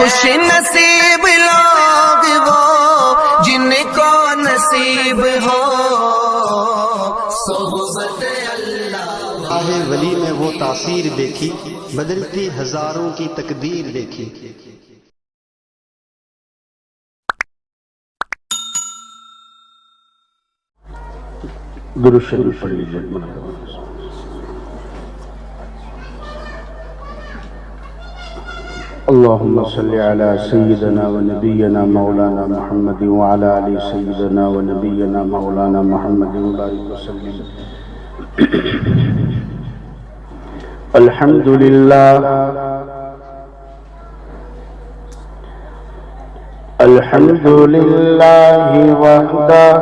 خوش نصیب لوگ وہ جن کو نصیب ہو صحبت اللہ۔ راہ ولی میں وہ تاثیر دیکھی، بدلتی ہزاروں کی تقدیر دیکھی۔ درود شریف پڑھ لیجیے۔ اللهم صل على سيدنا ونبينا مولانا محمد وعلى آل سيدنا ونبينا مولانا محمد وبارك وسلم۔ الحمد لله الحمد لله وحده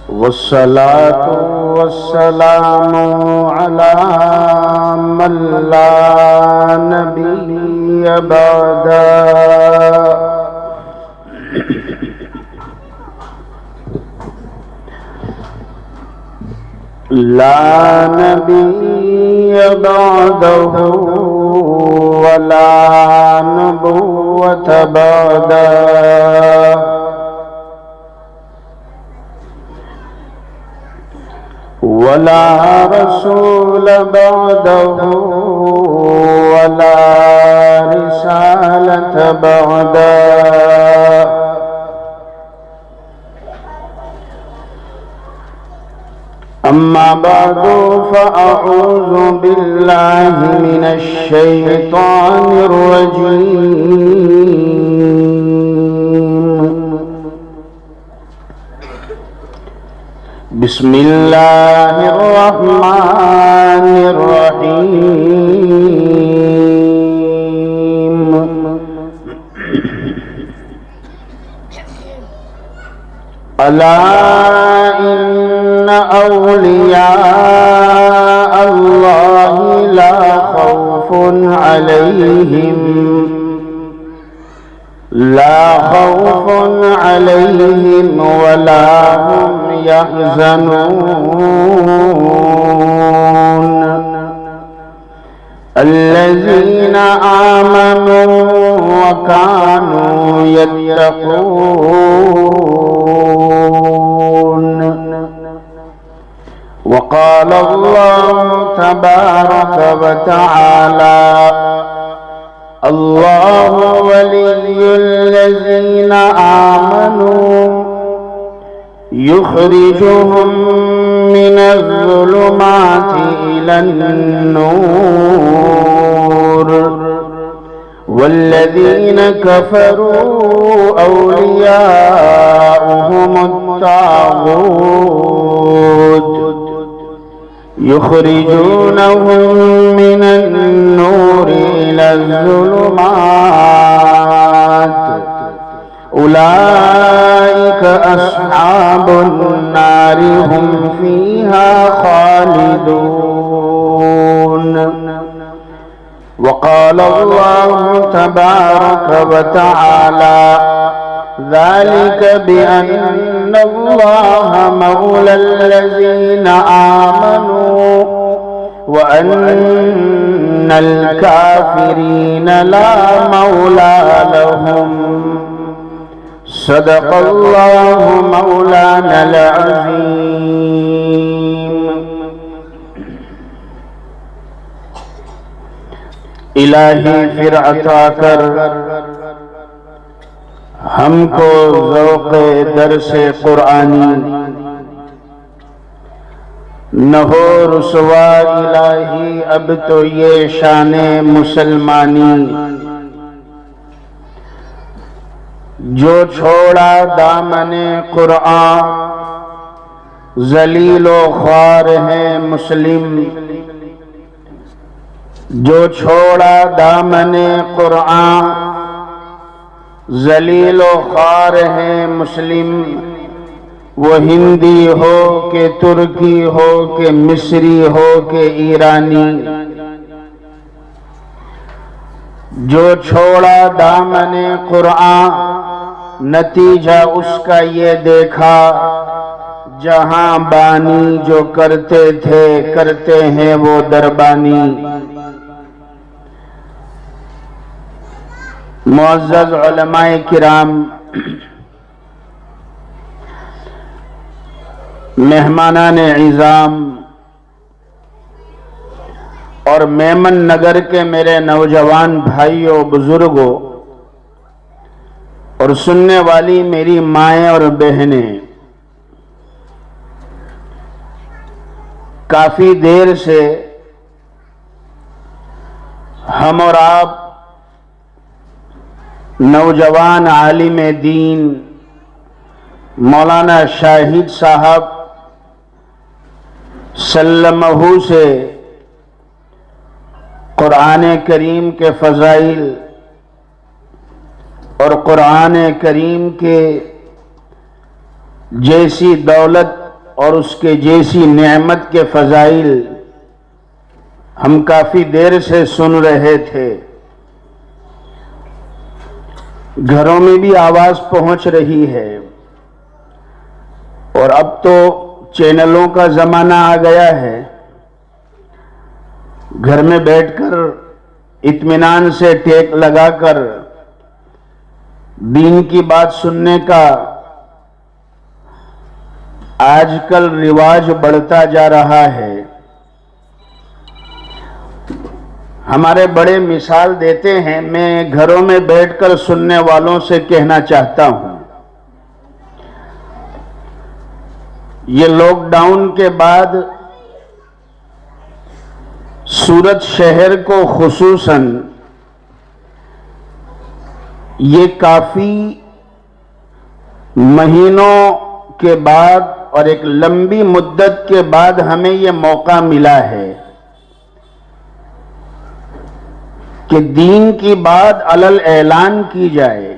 والصلاة والسلام على من لا نبي بعده۔ لا نبي بعده ولا نبوة بعده، ولا رسول بعده ولا رسالة بعده۔ أما بعد فأعوذ بالله من الشيطان الرجيم۔ بسم الله الرحمن الرحيم۔ ألا إن أولياء الله لا خوف عليهم ولا هم يحزنون، الذين آمنوا وكانوا يتقون۔ وقال الله تبارك وتعالى: الله ولي الذين آمنوا يخرجهم من الظلمات إلى النور، والذين كفروا أولياؤهم الطاغوت يخرجونهم من النور إلى الظلمات، أولئك أصحاب النار هم فيها خالدون۔ وقال الله تبارك وتعالى: ذلك بأن الله مولى الذين آمنوا وأن الكافرين لا مولى لهم۔ صدق الله مولانا العظيم۔ الہی پھر عطا کر ہم کو ذوق درس قرآنی، نہ ہو رسوا الہی اب تو یہ شان مسلمانی۔ جو چھوڑا دامن قرآن ذلیل و خوار ہے مسلم، جو چھوڑا دامن قرآن ذلیل و خوار ہے مسلم، وہ ہندی ہو کہ ترکی ہو کہ مصری ہو کہ ایرانی۔ جو چھوڑا دامن قرآن نتیجہ اس کا یہ دیکھا، جہاں بانی جو کرتے تھے کرتے ہیں وہ دربانی۔ معزز علماء کرام، مہمانان اعظام اور میمن نگر کے میرے نوجوان بھائیوں، بزرگوں اور سننے والی میری مائیں اور بہنیں، کافی دیر سے ہم اور آپ نوجوان عالم دین مولانا شاہد صاحب سلمہ سے قرآن کریم کے فضائل اور قرآن کریم کے جیسی دولت اور اس کے جیسی نعمت کے فضائل ہم کافی دیر سے سن رہے تھے۔ گھروں میں بھی آواز پہنچ رہی ہے، اور اب تو چینلوں کا زمانہ آ گیا ہے، گھر میں بیٹھ کر اطمینان سے ٹیک لگا کر دین کی بات سننے کا آج کل رواج بڑھتا جا رہا ہے۔ ہمارے بڑے مثال دیتے ہیں، میں گھروں میں بیٹھ کر سننے والوں سے کہنا چاہتا ہوں، یہ لاک ڈاؤن کے بعد سورت شہر کو خصوصاً یہ کافی مہینوں کے بعد اور ایک لمبی مدت کے بعد ہمیں یہ موقع ملا ہے کہ دین کی بات علل اعلان کی جائے،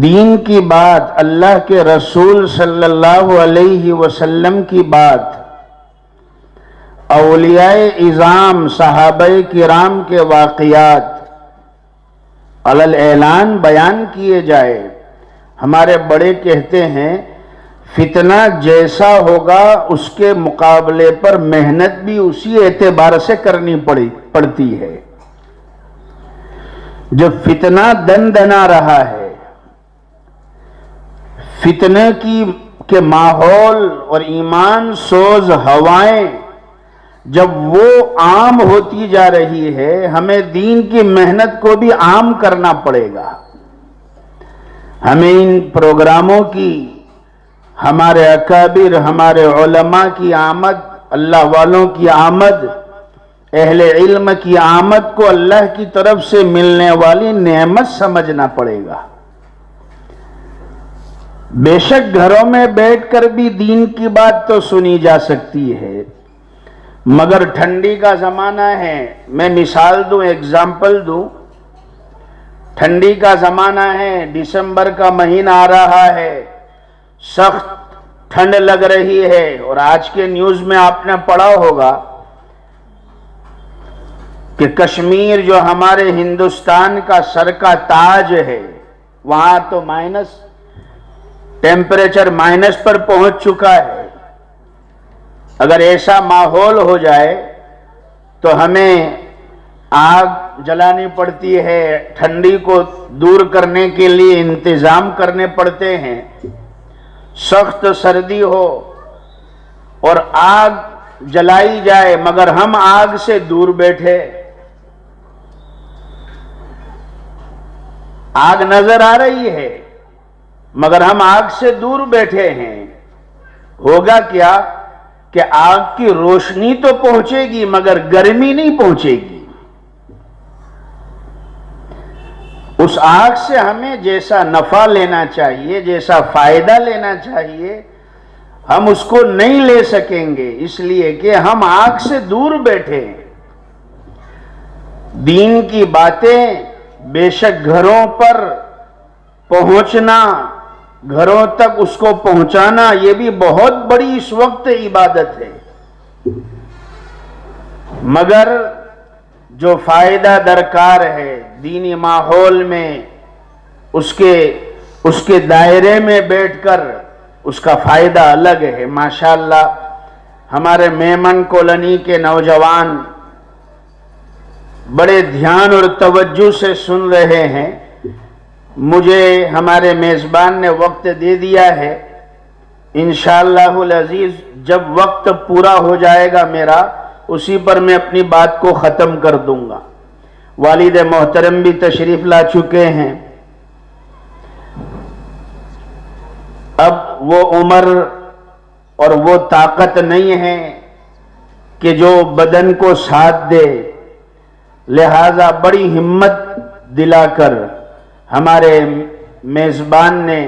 دین کی بات، اللہ کے رسول صلی اللہ علیہ وسلم کی بات، اولیاء اعظام صحابہ کرام کے واقعات علل اعلان بیان کیے جائے۔ ہمارے بڑے کہتے ہیں، فتنہ جیسا ہوگا اس کے مقابلے پر محنت بھی اسی اعتبار سے کرنی پڑتی ہے۔ جب فتنہ دن دنا رہا ہے، فتنے کے ماحول اور ایمان سوز ہوائیں جب وہ عام ہوتی جا رہی ہے، ہمیں دین کی محنت کو بھی عام کرنا پڑے گا۔ ہمیں ان پروگراموں کی، ہمارے اکابر، ہمارے علماء کی آمد، اللہ والوں کی آمد، اہل علم کی آمد کو اللہ کی طرف سے ملنے والی نعمت سمجھنا پڑے گا۔ بے شک گھروں میں بیٹھ کر بھی دین کی بات تو سنی جا سکتی ہے، مگر ٹھنڈی کا زمانہ ہے۔ میں مثال دوں، ایگزامپل دوں، ٹھنڈی کا زمانہ ہے، دسمبر کا مہینہ آ رہا ہے، سخت ٹھنڈ لگ رہی ہے، اور آج کے نیوز میں آپ نے پڑھا ہوگا کہ کشمیر جو ہمارے ہندوستان کا سر کا تاج ہے، وہاں تو ٹیمپریچر مائنس پر پہنچ چکا ہے۔ اگر ایسا ماحول ہو جائے تو ہمیں آگ جلانی پڑتی ہے، ٹھنڈی کو دور کرنے کے لیے انتظام کرنے پڑتے ہیں۔ سخت سردی ہو اور آگ جلائی جائے مگر ہم آگ سے دور بیٹھے، آگ نظر آ رہی ہے مگر ہم آگ سے دور بیٹھے ہیں، ہوگا کیا کہ آگ کی روشنی تو پہنچے گی مگر گرمی نہیں پہنچے گی۔ اس آگ سے ہمیں جیسا نفع لینا چاہیے، جیسا فائدہ لینا چاہیے، ہم اس کو نہیں لے سکیں گے، اس لیے کہ ہم آگ سے دور بیٹھے ہیں۔ دین کی باتیں بے شک گھروں پر پہنچنا، گھروں تک اس کو پہنچانا، یہ بھی بہت بڑی اس وقت عبادت ہے، مگر جو فائدہ درکار ہے دینی ماحول میں، اس کے دائرے میں بیٹھ کر اس کا فائدہ الگ ہے۔ ماشاءاللہ ہمارے میمن کالونی کے نوجوان بڑے دھیان اور توجہ سے سن رہے ہیں. مجھے ہمارے میزبان نے وقت دے دیا ہے. انشاءاللہ العزیز جب وقت پورا ہو جائے گا میرا اسی پر میں اپنی بات کو ختم کر دوں گا. والد محترم بھی تشریف لا چکے ہیں. اب وہ عمر اور وہ طاقت نہیں ہے کہ جو بدن کو ساتھ دے، لہذا بڑی ہمت دلا کر ہمارے میزبان نے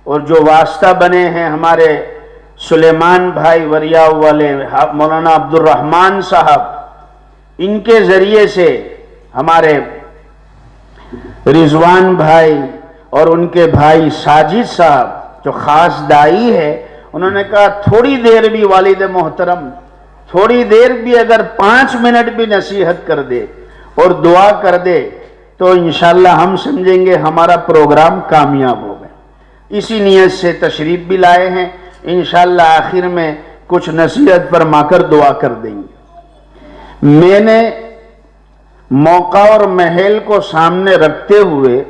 اور جو واسطہ بنے ہیں ہمارے سلیمان بھائی وریاء والے مولانا عبد الرحمن صاحب، ان کے ذریعے سے ہمارے رضوان بھائی اور ان کے بھائی ساجد صاحب جو خاص دائی ہے، انہوں نے کہا تھوڑی دیر بھی والد محترم، تھوڑی دیر بھی اگر 5 منٹ بھی نصیحت کر دے اور دعا کر دے تو انشاءاللہ ہم سمجھیں گے ہمارا پروگرام کامیاب ہو گئے. اسی نیت سے تشریف بھی لائے ہیں. انشاءاللہ آخر میں کچھ نصیحت فرما کر دعا کر دیں گے. میں نے موقع اور محل کو سامنے رکھتے ہوئے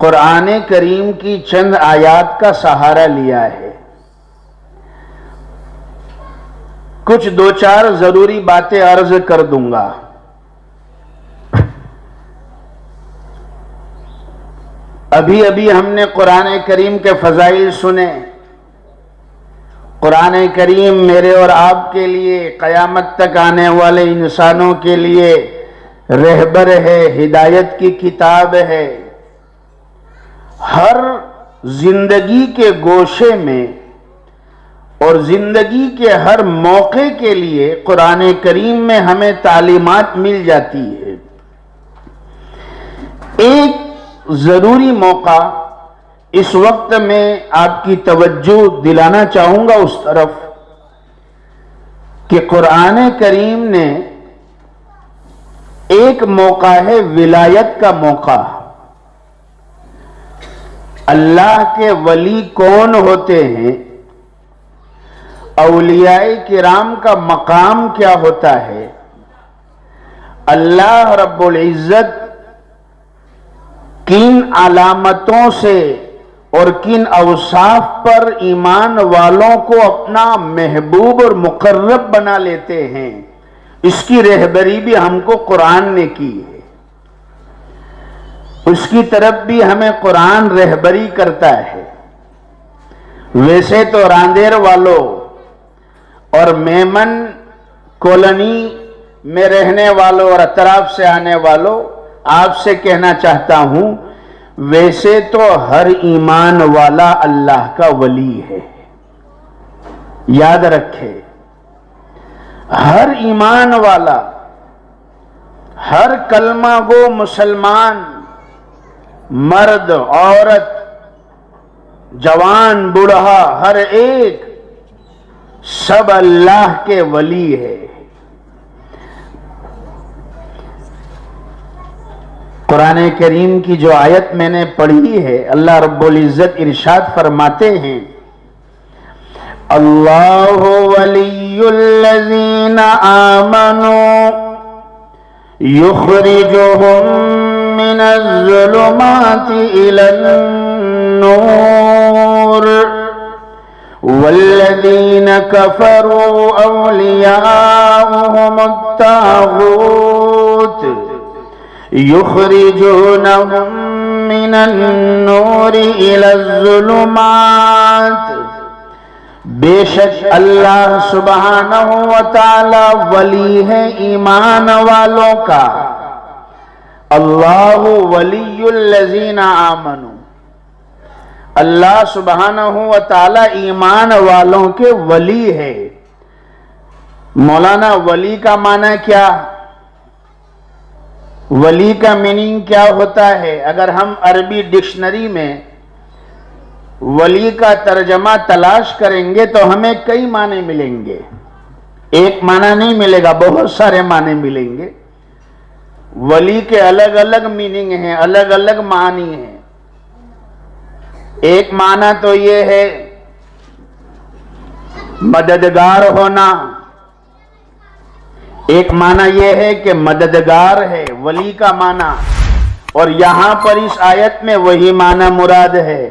قرآن کریم کی چند آیات کا سہارا لیا ہے. کچھ 2-4 ضروری باتیں عرض کر دوں گا. ابھی ہم نے قرآن کریم کے فضائل سنے. قرآن کریم میرے اور آپ کے لیے، قیامت تک آنے والے انسانوں کے لیے رہبر ہے، ہدایت کی کتاب ہے. ہر زندگی کے گوشے میں اور زندگی کے ہر موقع کے لیے قرآن کریم میں ہمیں تعلیمات مل جاتی ہے. ایک ضروری موقع اس وقت میں آپ کی توجہ دلانا چاہوں گا اس طرف کہ قرآن کریم نے ایک موقع ہے ولایت کا موقع. اللہ کے ولی کون ہوتے ہیں، اولیاء کرام کا مقام کیا ہوتا ہے، اللہ رب العزت کن علامتوں سے اور کن اوصاف پر ایمان والوں کو اپنا محبوب اور مقرب بنا لیتے ہیں، اس کی رہبری بھی ہم کو قرآن نے کی ہے. اس کی طرف بھی ہمیں قرآن رہبری کرتا ہے. ویسے تو راندیر والوں اور میمن کالونی میں رہنے والوں اور اطراف سے آنے والوں، آپ سے کہنا چاہتا ہوں ویسے تو ہر ایمان والا اللہ کا ولی ہے. یاد رکھے، ہر ایمان والا، ہر کلمہ گو مسلمان، مرد عورت جوان بوڑھا، ہر ایک سب اللہ کے ولی ہے. قرآن کریم کی جو آیت میں نے پڑھی ہے، اللہ رب العزت ارشاد فرماتے ہیں، اللہ ولی الذین آمنوا یخرجهم من الظلمات الى النور والذین کفروا اولیاؤهم الطاغوت یخرجونهم من النور الى الظلمات. بے شک اللہ سبحانہ و تعالی ولی ہے ایمان والوں کا. اللہ ولی الذین آمنوا، اللہ سبحانہ و تعالی ایمان والوں کے ولی ہے. مولانا ولی کا معنی کیا، ولی کا میننگ کیا ہوتا ہے؟ اگر ہم عربی ڈکشنری میں ولی کا ترجمہ تلاش کریں گے تو ہمیں کئی معنی ملیں گے. ایک معنی نہیں ملے گا، بہت سارے معنی ملیں گے. ولی کے الگ الگ میننگ ہیں، الگ الگ معنی ہیں. ایک معنی تو یہ ہے مددگار ہونا، ایک معنی یہ ہے کہ مددگار ہے، ولی کا معنی، اور یہاں پر اس آیت میں وہی معنی مراد ہے۔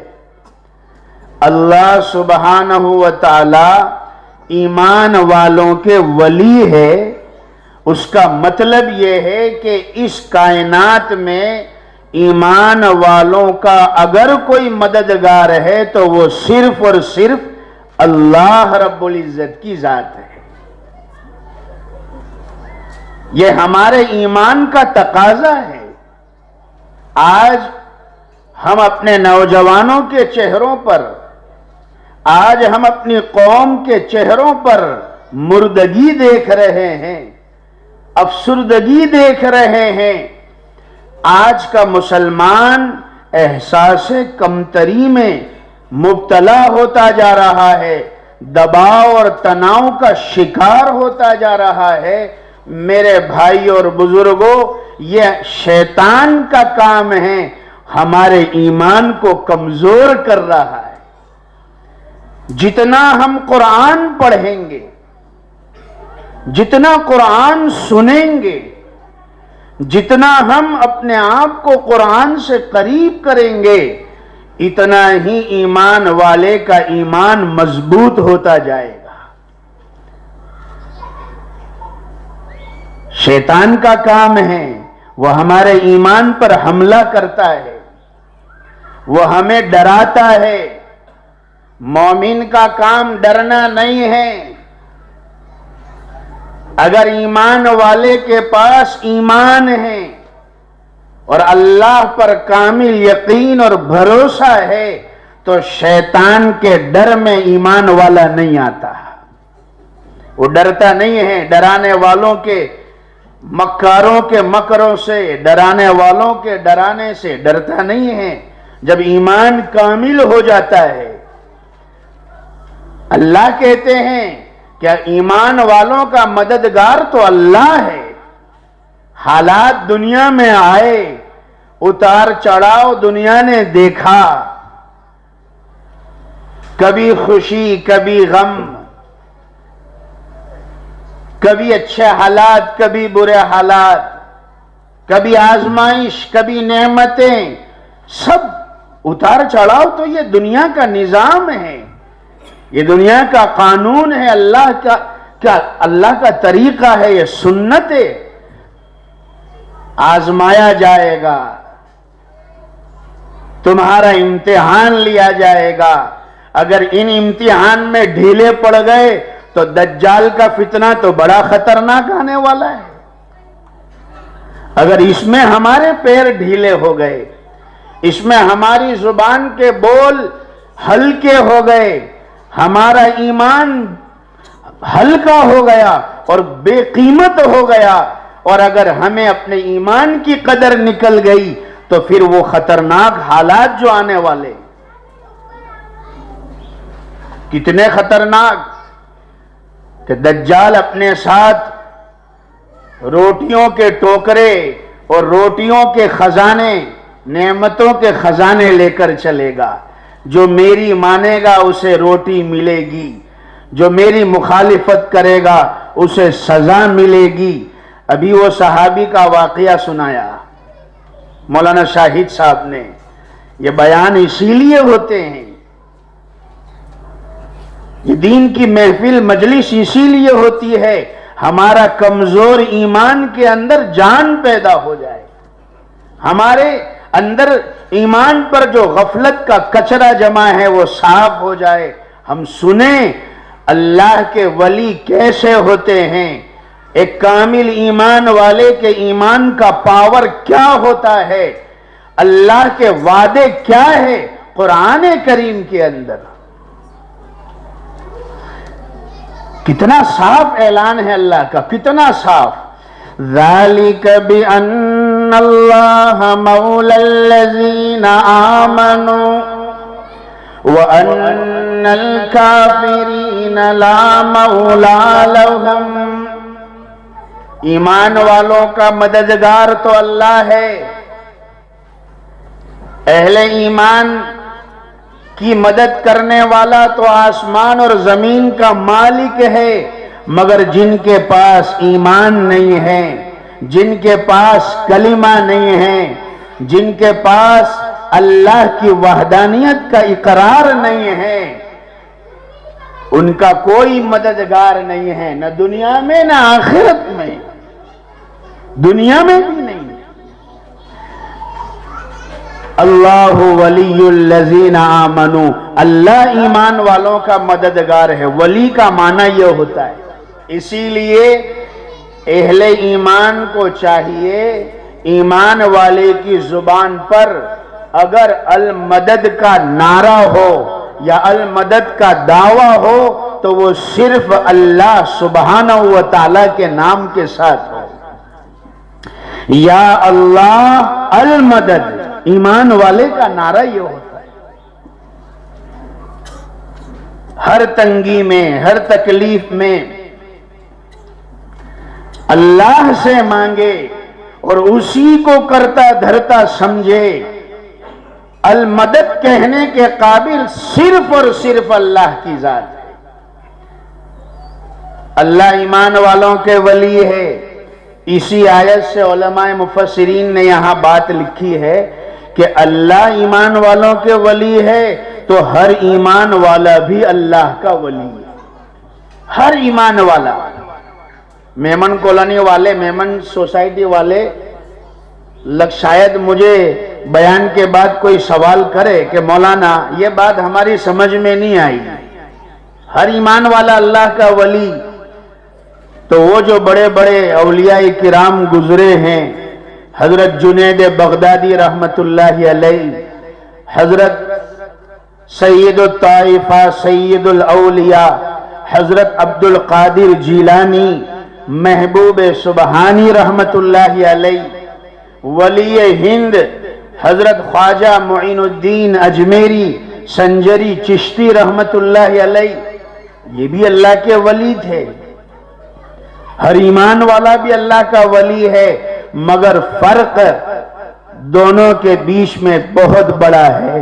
اللہ سبحانہ و تعالی ایمان والوں کے ولی ہے۔ اس کا مطلب یہ ہے کہ اس کائنات میں ایمان والوں کا اگر کوئی مددگار ہے تو وہ صرف اور صرف اللہ رب العزت کی ذات ہے۔ یہ ہمارے ایمان کا تقاضا ہے۔ آج ہم اپنے نوجوانوں کے چہروں پر، آج ہم اپنی قوم کے چہروں پر مردگی دیکھ رہے ہیں، افسردگی دیکھ رہے ہیں۔ آج کا مسلمان احساس کمتری میں مبتلا ہوتا جا رہا ہے، دباؤ اور تناؤ کا شکار ہوتا جا رہا ہے۔ میرے بھائی اور بزرگوں، یہ شیطان کا کام ہے، ہمارے ایمان کو کمزور کر رہا ہے۔ جتنا ہم قرآن پڑھیں گے، جتنا قرآن سنیں گے، جتنا ہم اپنے آپ کو قرآن سے قریب کریں گے، اتنا ہی ایمان والے کا ایمان مضبوط ہوتا جائے گا۔ شیطان کا کام ہے، وہ ہمارے ایمان پر حملہ کرتا ہے، وہ ہمیں ڈراتا ہے۔ مومن کا کام ڈرنا نہیں ہے۔ اگر ایمان والے کے پاس ایمان ہے اور اللہ پر کامل یقین اور بھروسہ ہے تو شیطان کے ڈر میں ایمان والا نہیں آتا، وہ ڈرتا نہیں ہے۔ ڈرانے والوں کے، مکاروں کے مکروں سے، ڈرانے والوں کے ڈرانے سے ڈرتا نہیں ہے۔ جب ایمان کامل ہو جاتا ہے، اللہ کہتے ہیں کہ ایمان والوں کا مددگار تو اللہ ہے۔ حالات دنیا میں آئے، اتار چڑھاؤ دنیا نے دیکھا، کبھی خوشی، کبھی غم، کبھی اچھے حالات، کبھی برے حالات، کبھی آزمائش، کبھی نعمتیں، سب اتار چڑھاؤ تو یہ دنیا کا نظام ہے، یہ دنیا کا قانون ہے، اللہ کا طریقہ ہے، یہ سنت ہے۔ آزمایا جائے گا، تمہارا امتحان لیا جائے گا۔ اگر ان امتحان میں ڈھیلے پڑ گئے تو دجال کا فتنہ تو بڑا خطرناک آنے والا ہے۔ اگر اس میں ہمارے پیر ڈھیلے ہو گئے، اس میں ہماری زبان کے بول ہلکے ہو گئے، ہمارا ایمان ہلکا ہو گیا اور بے قیمت ہو گیا، اور اگر ہمیں اپنے ایمان کی قدر نکل گئی تو پھر وہ خطرناک حالات جو آنے والے، کتنے خطرناک، کہ دجال اپنے ساتھ روٹیوں کے ٹوکرے اور روٹیوں کے خزانے، نعمتوں کے خزانے لے کر چلے گا۔ جو میری مانے گا اسے روٹی ملے گی، جو میری مخالفت کرے گا اسے سزا ملے گی۔ ابھی وہ صحابی کا واقعہ سنایا مولانا شاہد صاحب نے۔ یہ بیان اسی لیے ہوتے ہیں، یہ دین کی محفل مجلس اسی لیے ہوتی ہے، ہمارا کمزور ایمان کے اندر جان پیدا ہو جائے، ہمارے اندر ایمان پر جو غفلت کا کچرا جمع ہے وہ صاف ہو جائے، ہم سنیں اللہ کے ولی کیسے ہوتے ہیں، ایک کامل ایمان والے کے ایمان کا پاور کیا ہوتا ہے، اللہ کے وعدے کیا ہے قرآن کریم کے اندر۔ کتنا صاف اعلان ہے اللہ کا، کتنا صاف۔ ذَلِكَ بِأَنَّ اللَّهَ مَوْلَى الَّذِينَ آمَنُوا وَأَنَّ الْكَافِرِينَ لَا مَوْلَى لَهُمْ۔ ایمان والوں کا مددگار تو اللہ ہے، اہل ایمان کی مدد کرنے والا تو آسمان اور زمین کا مالک ہے، مگر جن کے پاس ایمان نہیں ہے، جن کے پاس کلمہ نہیں ہے، جن کے پاس اللہ کی وحدانیت کا اقرار نہیں ہے، ان کا کوئی مددگار نہیں ہے، نہ دنیا میں نہ آخرت میں، دنیا میں بھی نہیں۔ اللہ ولی الذین آمنوا، اللہ ایمان والوں کا مددگار ہے۔ ولی کا معنی یہ ہوتا ہے، اسی لیے اہل ایمان کو چاہیے ایمان والے کی زبان پر اگر المدد کا نعرہ ہو یا المدد کا دعویٰ ہو تو وہ صرف اللہ سبحانہ و تعالی کے نام کے ساتھ ہو، یا اللہ المدد۔ ایمان والے کا نعرہ یہ ہوتا ہے، ہر تنگی میں، ہر تکلیف میں اللہ سے مانگے اور اسی کو کرتا دھرتا سمجھے۔ المدد کہنے کے قابل صرف اور صرف اللہ کی ذات ہے۔ اللہ ایمان والوں کے ولی ہے۔ اسی آیت سے علماء مفسرین نے یہاں بات لکھی ہے کہ اللہ ایمان والوں کے ولی ہے تو ہر ایمان والا بھی اللہ کا ولی ہے، ہر ایمان والا۔ میمن کالونی والے، میمن سوسائٹی والے شاید مجھے بیان کے بعد کوئی سوال کرے کہ مولانا یہ بات ہماری سمجھ میں نہیں آئی، ہر ایمان والا اللہ کا ولی، تو وہ جو بڑے بڑے اولیاء کرام گزرے ہیں، حضرت جنید بغدادی رحمت اللہ علیہ، حضرت سید الطائفہ سید الاولیاء حضرت عبد القادر جیلانی، محبوب سبحانی رحمت اللہ علیہ، ولی ہند حضرت خواجہ معین الدین اجمیری سنجری چشتی رحمت اللہ علیہ، یہ بھی اللہ کے ولی تھے۔ ہر ایمان والا بھی اللہ کا ولی ہے، مگر فرق دونوں کے بیچ میں بہت بڑا ہے،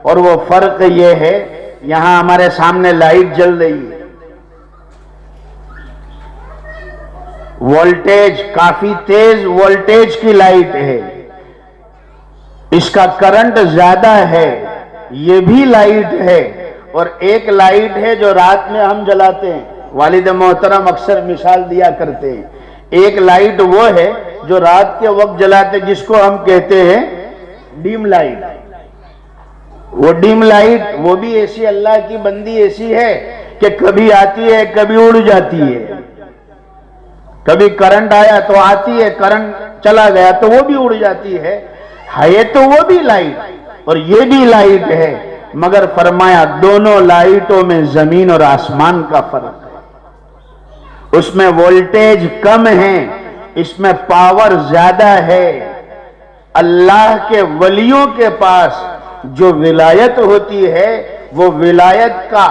اور وہ فرق یہ ہے، یہاں ہمارے سامنے لائٹ جل رہی ہے، وولٹیج کافی تیز وولٹیج کی لائٹ ہے، اس کا کرنٹ زیادہ ہے، یہ بھی لائٹ ہے، اور ایک لائٹ ہے جو رات میں ہم جلاتے ہیں، والد محترم اکثر مثال دیا کرتے ہیں، ایک لائٹ وہ ہے جو رات کے وقت جلاتے جس کو ہم کہتے ہیں ڈیم لائٹ، وہ ڈیم لائٹ وہ بھی ایسی اللہ کی بندی ایسی ہے کہ کبھی آتی ہے کبھی اڑ جاتی ہے، کبھی کرنٹ آیا تو آتی ہے، کرنٹ چلا گیا تو وہ بھی اڑ جاتی ہے تو وہ بھی لائٹ اور یہ بھی لائٹ ہے، مگر فرمایا دونوں لائٹوں میں زمین اور آسمان کا فرق ہے، اس میں وولٹیج کم ہے، اس میں پاور زیادہ ہے۔ اللہ کے ولیوں کے پاس جو ولایت ہوتی ہے وہ ولایت کا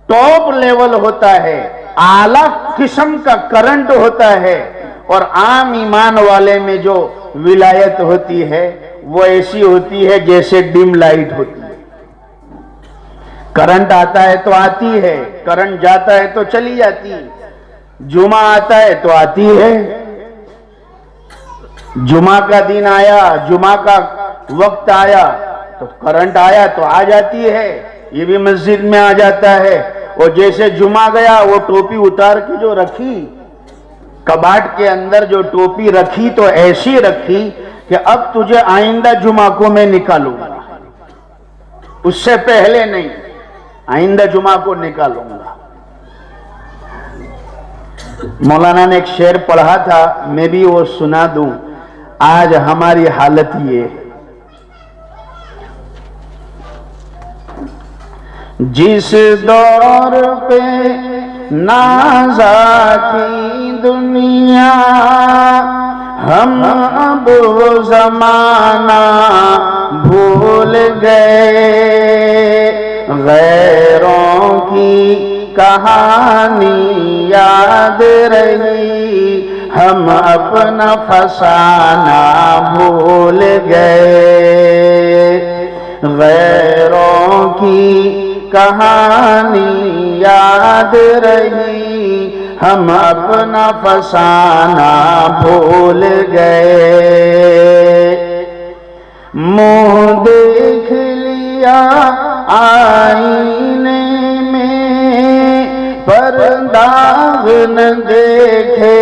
ٹاپ لیول ہوتا ہے، اعلیٰ قسم کا کرنٹ ہوتا ہے، اور عام ایمان والے میں جو ولایت ہوتی ہے وہ ایسی ہوتی ہے جیسے ڈم لائٹ ہوتی ہے، کرنٹ آتا ہے تو آتی ہے، کرنٹ جاتا ہے تو چلی جاتی ہے، جمعہ آتا ہے تو آتی ہے، جمعہ کا دن آیا، جمعہ کا وقت آیا تو کرنٹ آیا تو آ جاتی ہے، یہ بھی مسجد میں آ جاتا ہے، اور جیسے جمعہ گیا وہ ٹوپی اتار کے جو رکھی کباڑ کے اندر، جو ٹوپی رکھی تو ایسی رکھی کہ اب تجھے آئندہ جمعہ کو میں نکالوں گا، اس سے پہلے نہیں، آئندہ جمعہ کو نکالوں گا۔ مولانا نے ایک شعر پڑھا تھا، میں بھی وہ سنا دوں، آج ہماری حالت یہ ہے، جس دور پہ نازا کی دنیا، ہم اب وہ زمانہ بھول گئے، غیروں کی کہانی یاد رہی، ہم اپنا فسانہ بھول گئے، غیروں کی کہانی یاد رہی، ہم اپنا فسانہ بھول گئے، منہ دیکھ لیا آئینے میں، پر داغ نہ دیکھے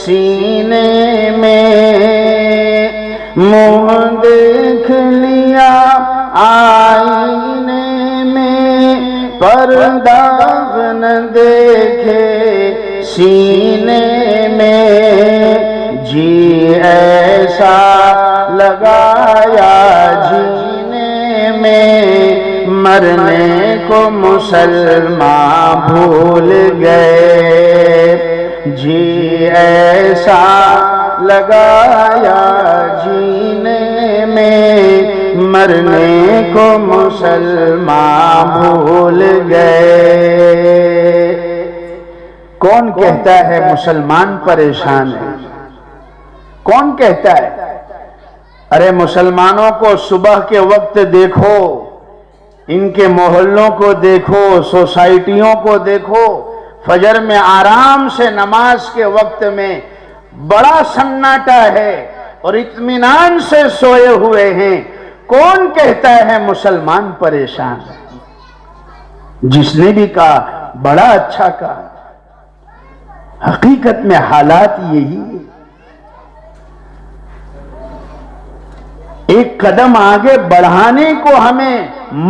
سینے میں، منہ دیکھ لیا آئینے میں، پر داغ نہ دیکھے سینے میں، جی ایسا لگایا جینے میں، مرنے کو مسلمان بھول گئے، جی ایسا لگایا جینے میں، مرنے کو مسلمان بھول گئے۔ کون کہتا ہے مسلمان پریشان ہے؟ کون کہتا ہے؟ ارے مسلمانوں کو صبح کے وقت دیکھو، ان کے محلوں کو دیکھو، سوسائٹیوں کو دیکھو، فجر میں آرام سے نماز کے وقت میں بڑا سناٹا ہے اور اطمینان سے سوئے ہوئے ہیں۔ کون کہتا ہے مسلمان پریشان ہے؟ جس نے بھی کہا بڑا اچھا کہا۔ حقیقت میں حالات یہی ہے، ایک قدم آگے بڑھانے کو ہمیں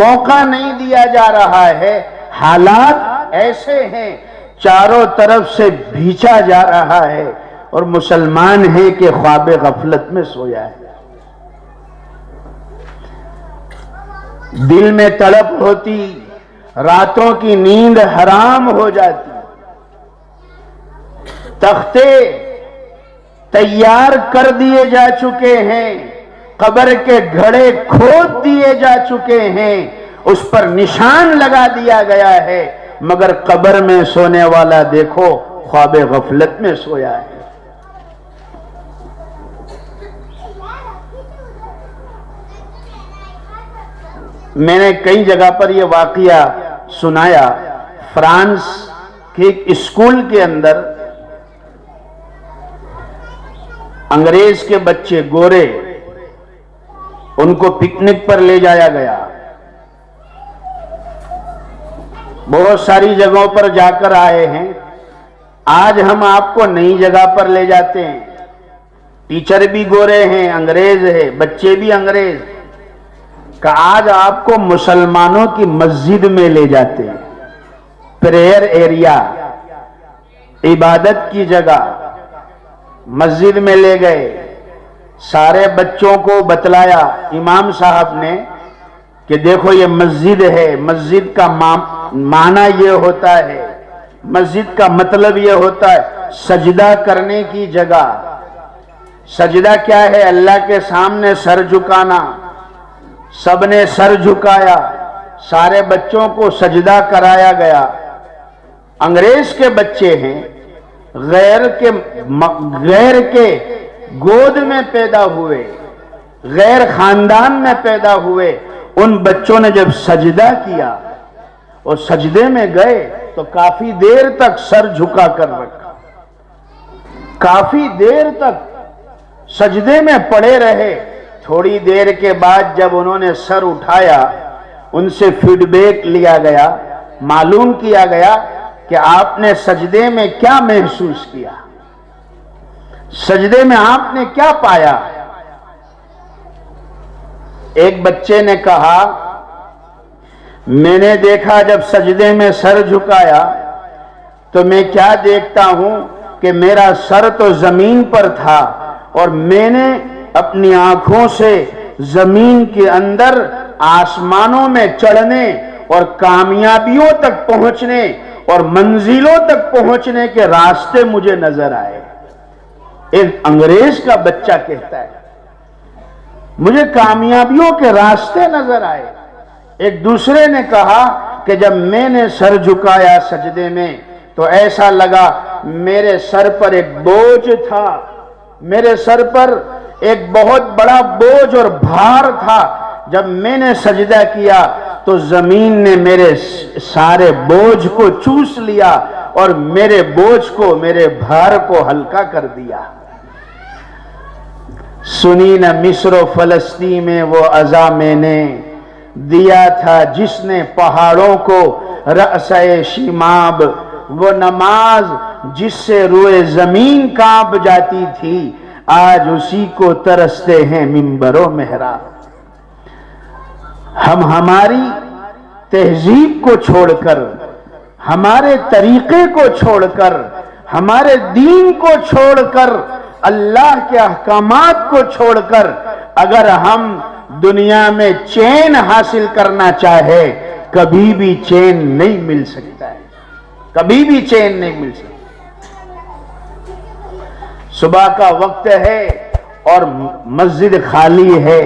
موقع نہیں دیا جا رہا ہے۔ حالات ایسے ہیں، چاروں طرف سے بھیچا جا رہا ہے، اور مسلمان ہے کہ خواب غفلت میں سویا ہے۔ دل میں تڑپ ہوتی، راتوں کی نیند حرام ہو جاتی، تختے تیار کر دیے جا چکے ہیں، قبر کے گھڑے کھود دیے جا چکے ہیں، اس پر نشان لگا دیا گیا ہے، مگر قبر میں سونے والا دیکھو خواب غفلت میں سویا ہے۔ میں نے کئی جگہ پر یہ واقعہ سنایا۔ فرانس کے ایک اسکول کے اندر انگریز کے بچے گورے، ان کو پکنک پر لے جایا گیا۔ بہت ساری جگہوں پر جا کر آئے ہیں، آج ہم آپ کو نئی جگہ پر لے جاتے ہیں۔ ٹیچر بھی گورے ہیں، انگریز ہے، بچے بھی انگریز، کہ آج آپ کو مسلمانوں کی مسجد میں لے جاتے ہیں، پریئر ایریا، عبادت کی جگہ، مسجد میں لے گئے۔ سارے بچوں کو بتلایا امام صاحب نے کہ دیکھو یہ مسجد ہے، مسجد کا معنی یہ ہوتا ہے، مسجد کا مطلب یہ ہوتا ہے سجدہ کرنے کی جگہ۔ سجدہ کیا ہے؟ اللہ کے سامنے سر جھکانا۔ سب نے سر جھکایا، سارے بچوں کو سجدہ کرایا گیا۔ انگریز کے بچے ہیں، غیر کے گود میں پیدا ہوئے، غیر خاندان میں پیدا ہوئے، ان بچوں نے جب سجدہ کیا اور سجدے میں گئے تو کافی دیر تک سر جھکا کر رکھا، کافی دیر تک سجدے میں پڑے رہے۔ تھوڑی دیر کے بعد جب انہوں نے سر اٹھایا، ان سے فیڈ بیک لیا گیا، معلوم کیا گیا کہ آپ نے سجدے میں کیا محسوس کیا، سجدے میں آپ نے کیا پایا۔ ایک بچے نے کہا میں نے دیکھا جب سجدے میں سر جھکایا تو میں کیا دیکھتا ہوں کہ میرا سر تو زمین پر تھا اور میں نے اپنی آنکھوں سے زمین کے اندر آسمانوں میں چڑھنے اور کامیابیوں تک پہنچنے اور منزلوں تک پہنچنے کے راستے مجھے نظر آئے۔ ایک انگریز کا بچہ کہتا ہے مجھے کامیابیوں کے راستے نظر آئے۔ ایک دوسرے نے کہا کہ جب میں نے سر جھکایا سجدے میں تو ایسا لگا میرے سر پر ایک بوجھ تھا، میرے سر پر ایک بہت بڑا بوجھ اور بھار تھا۔ جب میں نے سجدہ کیا تو زمین نے میرے سارے بوجھ کو چوس لیا اور میرے بوجھ کو، میرے بھار کو ہلکا کر دیا۔ سنی نہ مصر و فلسطین میں وہ عزا میں نے دیا تھا جس نے پہاڑوں کو رأسِ شیماب، وہ نماز جس سے روئے زمین کانپ جاتی تھی آج اسی کو ترستے ہیں منبر و محراب۔ ہم ہماری تہذیب کو چھوڑ کر، ہمارے طریقے کو چھوڑ کر، ہمارے دین کو چھوڑ کر، اللہ کے احکامات کو چھوڑ کر اگر ہم دنیا میں چین حاصل کرنا چاہے کبھی بھی چین نہیں مل سکتا ہے، کبھی بھی چین نہیں مل سکتا۔ صبح کا وقت ہے اور مسجد خالی ہے،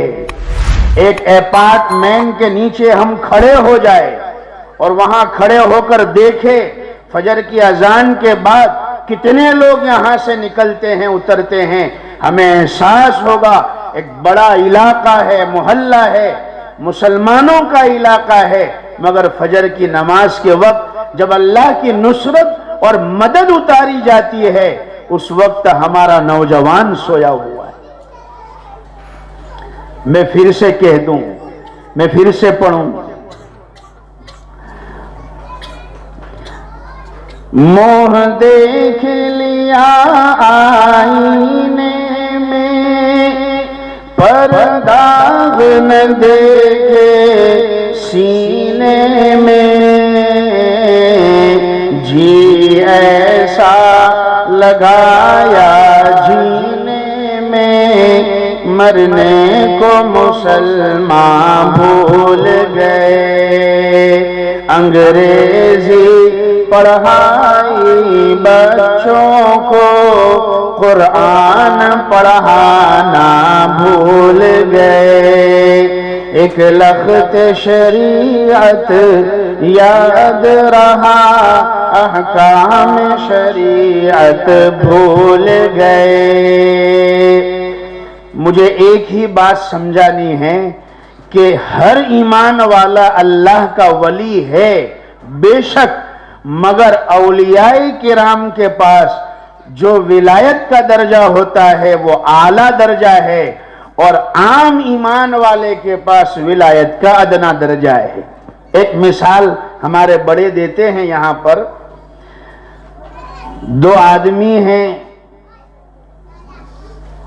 ایک اپارٹمنٹ کے نیچے ہم کھڑے ہو جائے اور وہاں کھڑے ہو کر دیکھے فجر کی اذان کے بعد کتنے لوگ یہاں سے نکلتے ہیں، اترتے ہیں، ہمیں احساس ہوگا ایک بڑا علاقہ ہے، محلہ ہے، مسلمانوں کا علاقہ ہے، مگر فجر کی نماز کے وقت جب اللہ کی نصرت اور مدد اتاری جاتی ہے اس وقت ہمارا نوجوان سویا ہوا ہے۔ میں پھر سے کہہ دوں، میں پھر سے پڑھوں، منہ دیکھ لیا آئینے میں پر داغ نہ دیکھے سینے میں، جی ایسا لگایا جینے میں مرنے کو مسلمان بھول گئے، انگریزی پڑھائی بچوں کو قرآن پڑھانا بھول گئے، ایک لخت شریعت یاد رہا احکام شریعت بھول گئے۔ مجھے ایک ہی بات سمجھانی ہے کہ ہر ایمان والا اللہ کا ولی ہے بے شک، مگر اولیاء کرام کے پاس جو ولایت کا درجہ ہوتا ہے وہ اعلیٰ درجہ ہے، اور عام ایمان والے کے پاس ولایت کا ادنا درجہ ہے۔ ایک مثال ہمارے بڑے دیتے ہیں، یہاں پر دو آدمی ہیں،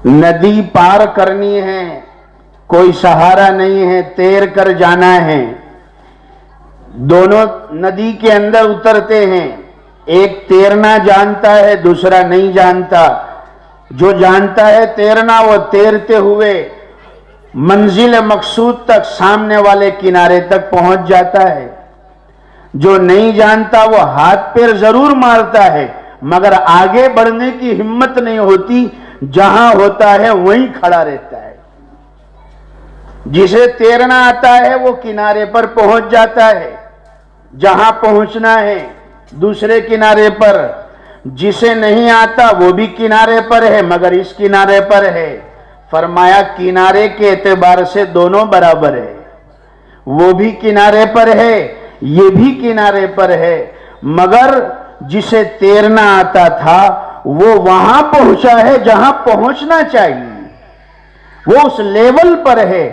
ندی پار کرنی ہے، کوئی سہارا نہیں ہے، تیر کر جانا ہے، دونوں ندی کے اندر اترتے ہیں، ایک تیرنا جانتا ہے دوسرا نہیں جانتا، جو جانتا ہے تیرنا وہ تیرتے ہوئے منزل مقصود تک سامنے والے کنارے تک پہنچ جاتا ہے، جو نہیں جانتا وہ ہاتھ پیر ضرور مارتا ہے مگر آگے بڑھنے کی ہمت نہیں ہوتی، جہاں ہوتا ہے وہیں کھڑا رہتا ہے۔ جسے تیرنا آتا ہے وہ کنارے پر پہنچ جاتا ہے، جہاں پہنچنا ہے دوسرے کنارے پر، جسے نہیں آتا وہ بھی کنارے پر ہے مگر اس کنارے پر ہے۔ فرمایا کنارے کے اعتبار سے دونوں برابر ہے، وہ بھی کنارے پر ہے یہ بھی کنارے پر ہے، مگر جسے تیرنا آتا تھا وہ وہاں پہنچا ہے جہاں پہنچنا چاہیے، وہ اس لیول پر ہے،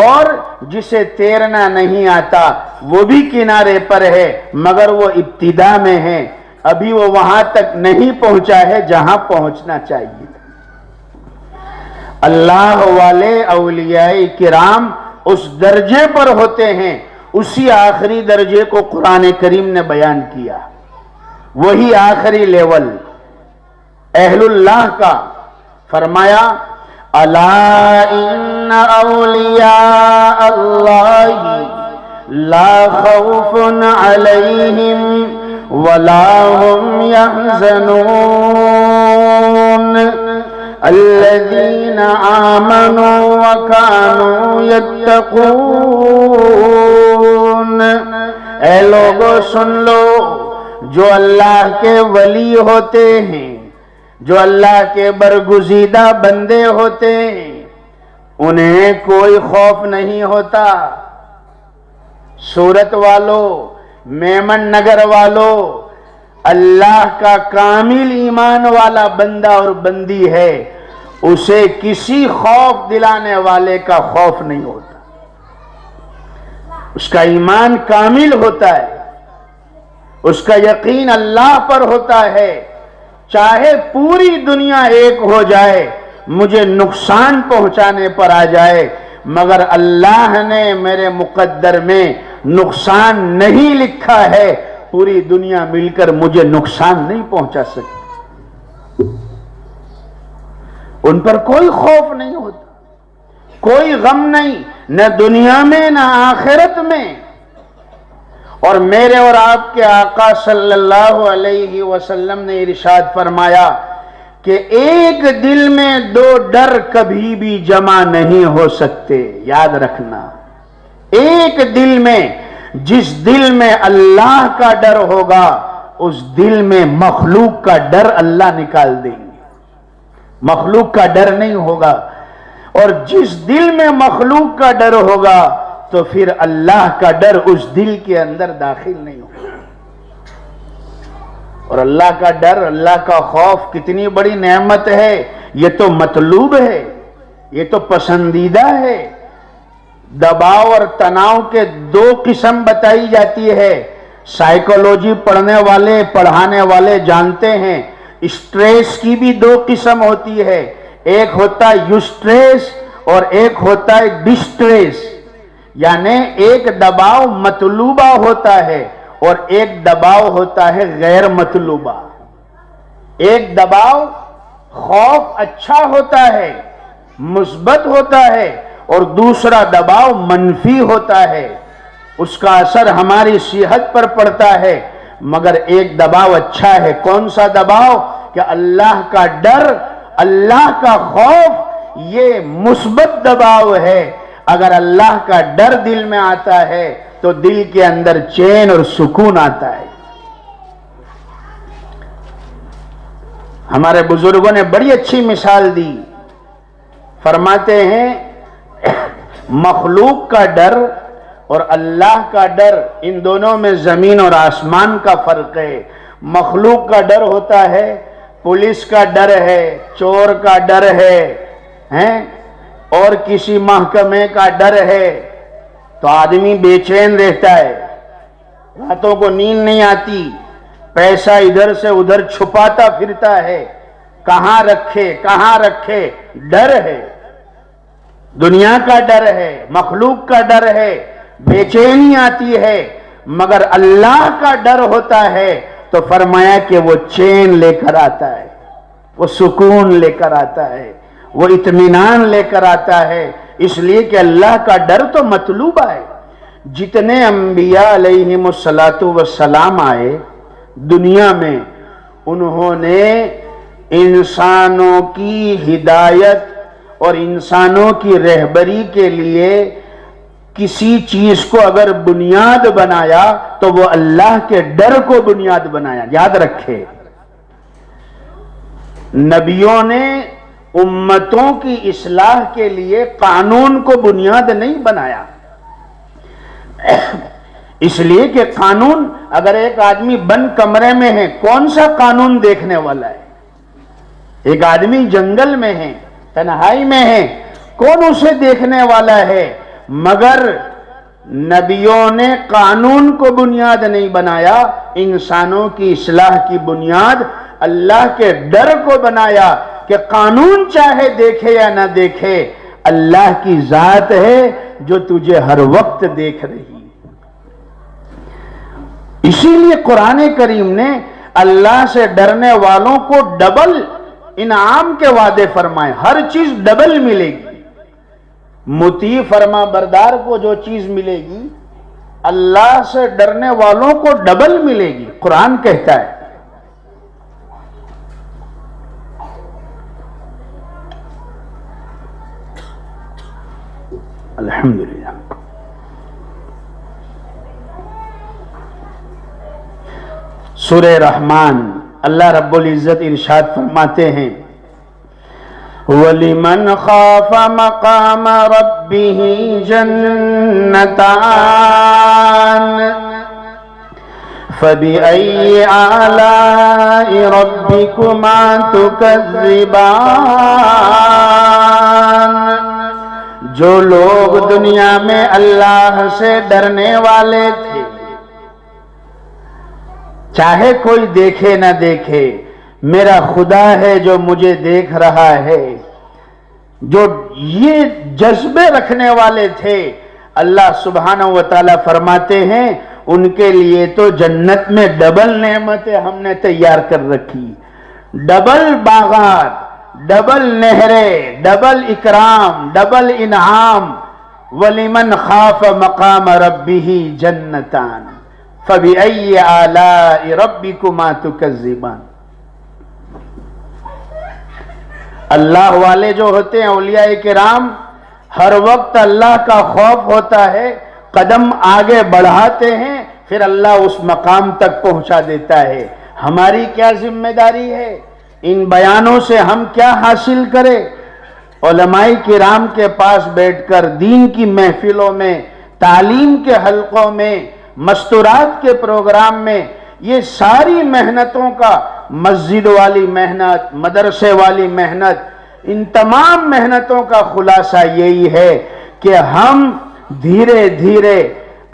اور جسے تیرنا نہیں آتا وہ بھی کنارے پر ہے مگر وہ ابتدا میں ہے، ابھی وہ وہاں تک نہیں پہنچا ہے جہاں پہنچنا چاہیے۔ اللہ والے اولیاء کرام اس درجے پر ہوتے ہیں، اسی آخری درجے کو قرآن کریم نے بیان کیا، وہی آخری لیول اہل اللہ کا۔ فرمایا الا ان اولیاء اللہ لا خوف علیہم ولا هم يحزنون الذین آمنوا وكانوا يتقون۔ اے لوگو سن لو، جو اللہ کے ولی ہوتے ہیں، جو اللہ کے برگزیدہ بندے ہوتے ہیں، انہیں کوئی خوف نہیں ہوتا۔ سورت والو، میمن نگر والو، اللہ کا کامل ایمان والا بندہ اور بندی ہے، اسے کسی خوف دلانے والے کا خوف نہیں ہوتا، اس کا ایمان کامل ہوتا ہے، اس کا یقین اللہ پر ہوتا ہے، چاہے پوری دنیا ایک ہو جائے، مجھے نقصان پہنچانے پر آ جائے، مگر اللہ نے میرے مقدر میں نقصان نہیں لکھا ہے، پوری دنیا مل کر مجھے نقصان نہیں پہنچا سکتی۔ ان پر کوئی خوف نہیں ہوتا، کوئی غم نہیں، نہ دنیا میں نہ آخرت میں۔ اور میرے اور آپ کے آقا صلی اللہ علیہ وسلم نے ارشاد فرمایا کہ ایک دل میں دو ڈر کبھی بھی جمع نہیں ہو سکتے، یاد رکھنا۔ ایک دل میں، جس دل میں اللہ کا ڈر ہوگا، اس دل میں مخلوق کا ڈر اللہ نکال دیں گے، مخلوق کا ڈر نہیں ہوگا۔ اور جس دل میں مخلوق کا ڈر ہوگا تو پھر اللہ کا ڈر اس دل کے اندر داخل نہیں ہوگا۔ اور اللہ کا ڈر، اللہ کا خوف کتنی بڑی نعمت ہے، یہ تو مطلوب ہے، یہ تو پسندیدہ ہے۔ دباؤ اور تناؤ کے دو قسم بتائی جاتی ہے، سائیکولوجی پڑھانے والے جانتے ہیں، اسٹریس کی بھی دو قسم ہوتی ہے، ایک ہوتا ہے یوسٹریس اور ایک ہوتا ہے ڈسٹریس، یعنی ایک دباؤ مطلوبہ ہوتا ہے اور ایک دباؤ ہوتا ہے غیر مطلوبہ۔ ایک دباؤ خوف اچھا ہوتا ہے، مثبت ہوتا ہے، اور دوسرا دباؤ منفی ہوتا ہے، اس کا اثر ہماری صحت پر پڑتا ہے، مگر ایک دباؤ اچھا ہے۔ کون سا دباؤ؟ کہ اللہ کا ڈر، اللہ کا خوف، یہ مثبت دباؤ ہے۔ اگر اللہ کا ڈر دل میں آتا ہے تو دل کے اندر چین اور سکون آتا ہے۔ ہمارے بزرگوں نے بڑی اچھی مثال دی، فرماتے ہیں مخلوق کا ڈر اور اللہ کا ڈر، ان دونوں میں زمین اور آسمان کا فرق ہے۔ مخلوق کا ڈر ہوتا ہے، پولیس کا ڈر ہے، چور کا ڈر ہے، اور کسی محکمے کا ڈر ہے، تو آدمی بے چین رہتا ہے، راتوں کو نیند نہیں آتی، پیسہ ادھر سے ادھر چھپاتا پھرتا ہے، کہاں رکھے، ڈر ہے، دنیا کا ڈر ہے، مخلوق کا ڈر ہے، بے چینی آتی ہے۔ مگر اللہ کا ڈر ہوتا ہے تو فرمایا کہ وہ چین لے کر آتا ہے، وہ سکون لے کر آتا ہے، وہ اطمینان لے کر آتا ہے، اس لیے کہ اللہ کا ڈر تو مطلوبہ ہے۔ جتنے انبیاء علیہم السلام آئے دنیا میں، انہوں نے انسانوں کی ہدایت اور انسانوں کی رہبری کے لیے کسی چیز کو اگر بنیاد بنایا تو وہ اللہ کے ڈر کو بنیاد بنایا۔ یاد رکھے، نبیوں نے امتوں کی اصلاح کے لیے قانون کو بنیاد نہیں بنایا، اس لیے کہ قانون، اگر ایک آدمی بند کمرے میں ہے، کون سا قانون دیکھنے والا ہے؟ ایک آدمی جنگل میں ہے، تنہائی میں ہے، کون اسے دیکھنے والا ہے؟ مگر نبیوں نے قانون کو بنیاد نہیں بنایا، انسانوں کی اصلاح کی بنیاد اللہ کے ڈر کو بنایا، کہ قانون چاہے دیکھے یا نہ دیکھے، اللہ کی ذات ہے جو تجھے ہر وقت دیکھ رہی۔ اسی لیے قرآن کریم نے اللہ سے ڈرنے والوں کو ڈبل انعام کے وعدے فرمائے، ہر چیز ڈبل ملے گی۔ مطیع فرما بردار کو جو چیز ملے گی، اللہ سے ڈرنے والوں کو ڈبل ملے گی۔ قرآن کہتا ہے، الحمدللہ، سورہ رحمان، اللہ رب العزت ارشاد فرماتے ہیں، وَلِمَنْ خَافَ مَقَامَ رَبِّهِ جَنَّتَانِ فَبِأَيِّ آلَاءِ رَبِّكُمَا تُكَذِّبَانِ۔ جو لوگ دنیا میں اللہ سے ڈرنے والے تھے، چاہے کوئی دیکھے نہ دیکھے، میرا خدا ہے جو مجھے دیکھ رہا ہے، جو یہ جذبے رکھنے والے تھے، اللہ سبحانہ و تعالیٰ فرماتے ہیں ان کے لیے تو جنت میں ڈبل نعمتیں ہم نے تیار کر رکھی، ڈبل باغات، ڈبل نہریں، ڈبل اکرام، ڈبل انعام۔ وَلِمَنْ خَافَ مَقَامَ رَبِّهِ جَنَّتَانِ فَبِأَيِّ آلَاءِ رَبِّكُمَا تُكَذِّبَانِ۔ اللہ والے جو ہوتے ہیں اولیاء کرام، ہر وقت اللہ کا خوف ہوتا ہے، قدم آگے بڑھاتے ہیں، پھر اللہ اس مقام تک پہنچا دیتا ہے۔ ہماری کیا ذمہ داری ہے؟ ان بیانوں سے ہم کیا حاصل کریں؟ علماء کرام کے پاس بیٹھ کر دین کی محفلوں میں، تعلیم کے حلقوں میں، مستورات کے پروگرام میں یہ ساری محنتوں کا، مسجد والی محنت، مدرسے والی محنت، ان تمام محنتوں کا خلاصہ یہی ہے کہ ہم دھیرے دھیرے